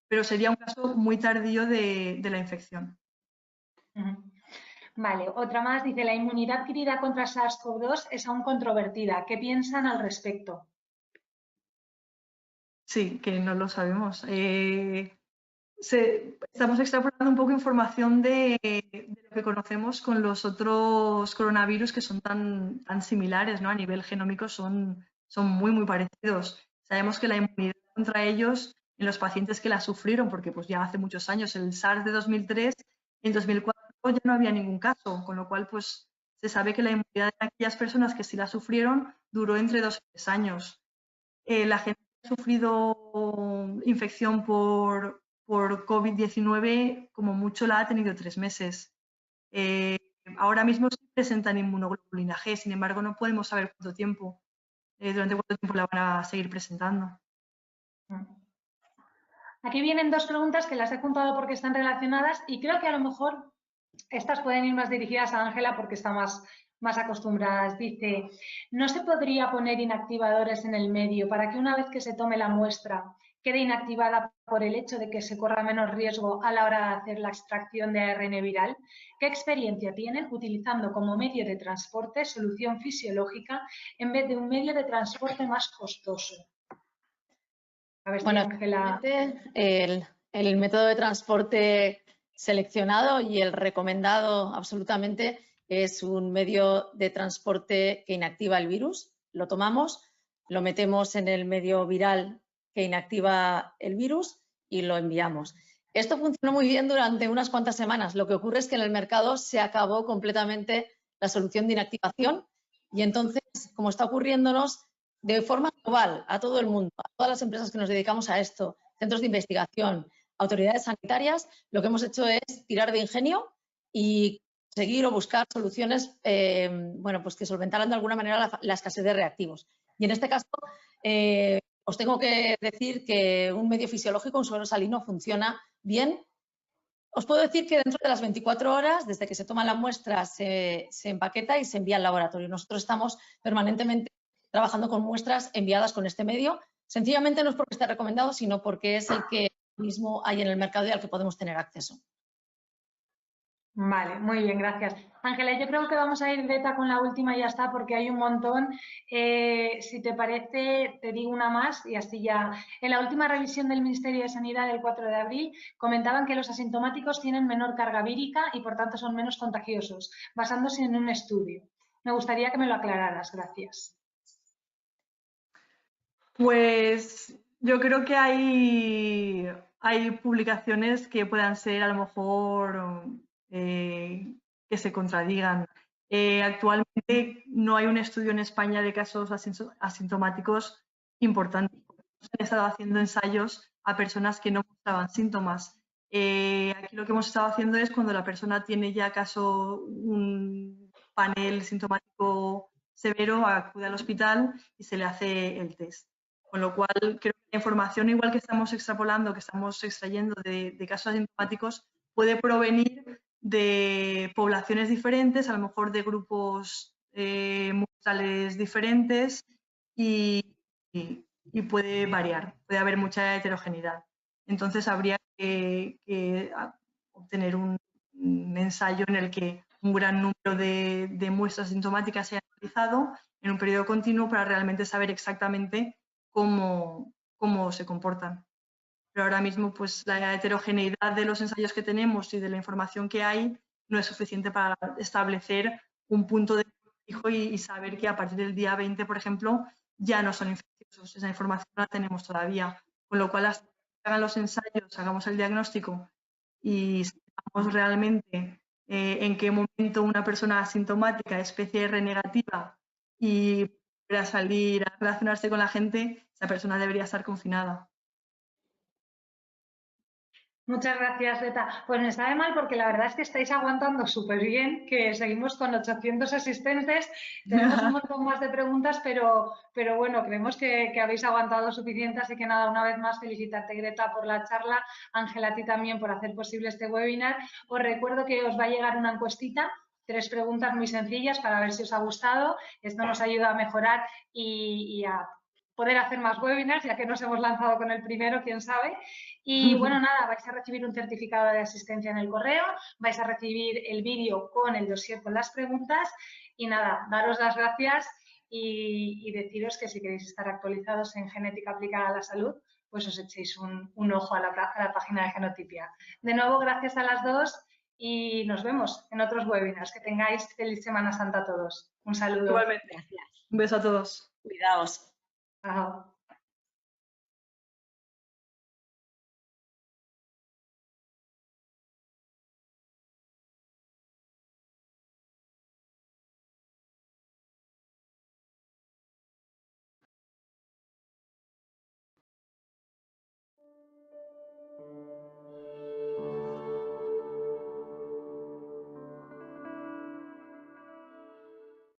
Pero sería un caso muy tardío de la infección. Vale, otra más dice, la inmunidad adquirida contra SARS-CoV-2 es aún controvertida. ¿Qué piensan al respecto? Sí, que no lo sabemos. Estamos extrapolando un poco información de lo que conocemos con los otros coronavirus que son tan similares, ¿no? A nivel genómico son muy, muy parecidos. Sabemos que la inmunidad contra ellos en los pacientes que la sufrieron, porque pues ya hace muchos años, el SARS de 2003, en 2004 ya no había ningún caso, con lo cual pues se sabe que la inmunidad de aquellas personas que sí la sufrieron duró entre 2 y 3 años. La gente que ha sufrido infección por COVID-19, como mucho la ha tenido 3 meses. Ahora mismo sí presentan inmunoglobulina G, sin embargo no podemos saber cuánto tiempo. durante cuánto tiempo la van a seguir presentando. Aquí vienen dos preguntas que las he juntado porque están relacionadas y creo que a lo mejor estas pueden ir más dirigidas a Ángela porque está más acostumbrada. Dice, ¿no se podría poner inactivadores en el medio para que una vez que se tome la muestra quede inactivada por el hecho de que se corra menos riesgo a la hora de hacer la extracción de ARN viral? ¿Qué experiencia tienen utilizando como medio de transporte solución fisiológica en vez de un medio de transporte más costoso? A ver si Bueno, Ángela... el método de transporte seleccionado y el recomendado absolutamente es un medio de transporte que inactiva el virus. Lo tomamos, lo metemos en el medio viral que inactiva el virus y lo enviamos. Esto funcionó muy bien durante unas cuantas semanas. Lo que ocurre es que en el mercado se acabó completamente la solución de inactivación y entonces, como está ocurriéndonos, de forma global a todo el mundo, a todas las empresas que nos dedicamos a esto, centros de investigación, autoridades sanitarias, lo que hemos hecho es tirar de ingenio y seguir o buscar soluciones bueno, pues que solventaran de alguna manera la escasez de reactivos. Y en este caso, os tengo que decir que un medio fisiológico, un suero salino, funciona bien. Os puedo decir que dentro de las 24 horas, desde que se toma la muestra, se empaqueta y se envía al laboratorio. Nosotros estamos permanentemente trabajando con muestras enviadas con este medio. Sencillamente no es porque esté recomendado, sino porque es el que mismo hay en el mercado y al que podemos tener acceso. Vale, muy bien, gracias. Ángela, yo creo que vamos a ir beta con la última y ya está, porque hay un montón. Si te parece, te digo una más y así ya. En la última revisión del Ministerio de Sanidad del 4 de abril comentaban que los asintomáticos tienen menor carga vírica y por tanto son menos contagiosos, basándose en un estudio. Me gustaría que me lo aclararas, gracias. Pues yo creo que hay publicaciones que puedan ser a lo mejor que se contradigan. Actualmente no hay un estudio en España de casos asintomáticos importantes. Se han estado haciendo ensayos a personas que no mostraban síntomas. Aquí lo que hemos estado haciendo es cuando la persona tiene ya acaso un panel sintomático severo, acude al hospital y se le hace el test. Con lo cual, creo que la información, igual que estamos extrapolando, que estamos extrayendo de casos asintomáticos, puede provenir de poblaciones diferentes, a lo mejor de grupos muestrales diferentes y puede variar, puede haber mucha heterogeneidad. Entonces, habría que obtener un ensayo en el que un gran número de muestras sintomáticas se haya analizado en un periodo continuo para realmente saber exactamente cómo se comportan. Pero ahora mismo, pues la heterogeneidad de los ensayos que tenemos y de la información que hay no es suficiente para establecer un punto de fijo y saber que a partir del día 20, por ejemplo, ya no son infecciosos. Esa información no la tenemos todavía. Con lo cual, hasta que hagan los ensayos, hagamos el diagnóstico y sepamos realmente en qué momento una persona asintomática es PCR negativa y a salir a relacionarse con la gente, esa persona debería estar confinada. Muchas gracias, Reta. Pues me sabe mal porque la verdad es que estáis aguantando súper bien, que seguimos con 800 asistentes, tenemos un montón más de preguntas, pero bueno, creemos que habéis aguantado suficiente, así que nada, una vez más felicitarte, Greta, por la charla, Ángela, a ti también por hacer posible este webinar. Os recuerdo que os va a llegar una encuestita, 3 preguntas muy sencillas para ver si os ha gustado. Esto nos ayuda a mejorar y a poder hacer más webinars, ya que nos hemos lanzado con el primero, quién sabe. Y bueno, nada, vais a recibir un certificado de asistencia en el correo, vais a recibir el vídeo con el dossier con las preguntas y nada, daros las gracias y deciros que si queréis estar actualizados en genética aplicada a la salud, pues os echéis un ojo a la página de Genotipia. De nuevo, gracias a las dos y nos vemos en otros webinars. Que tengáis feliz Semana Santa a todos. Un saludo. Igualmente. Gracias. Un beso a todos. Cuidaos. Chao.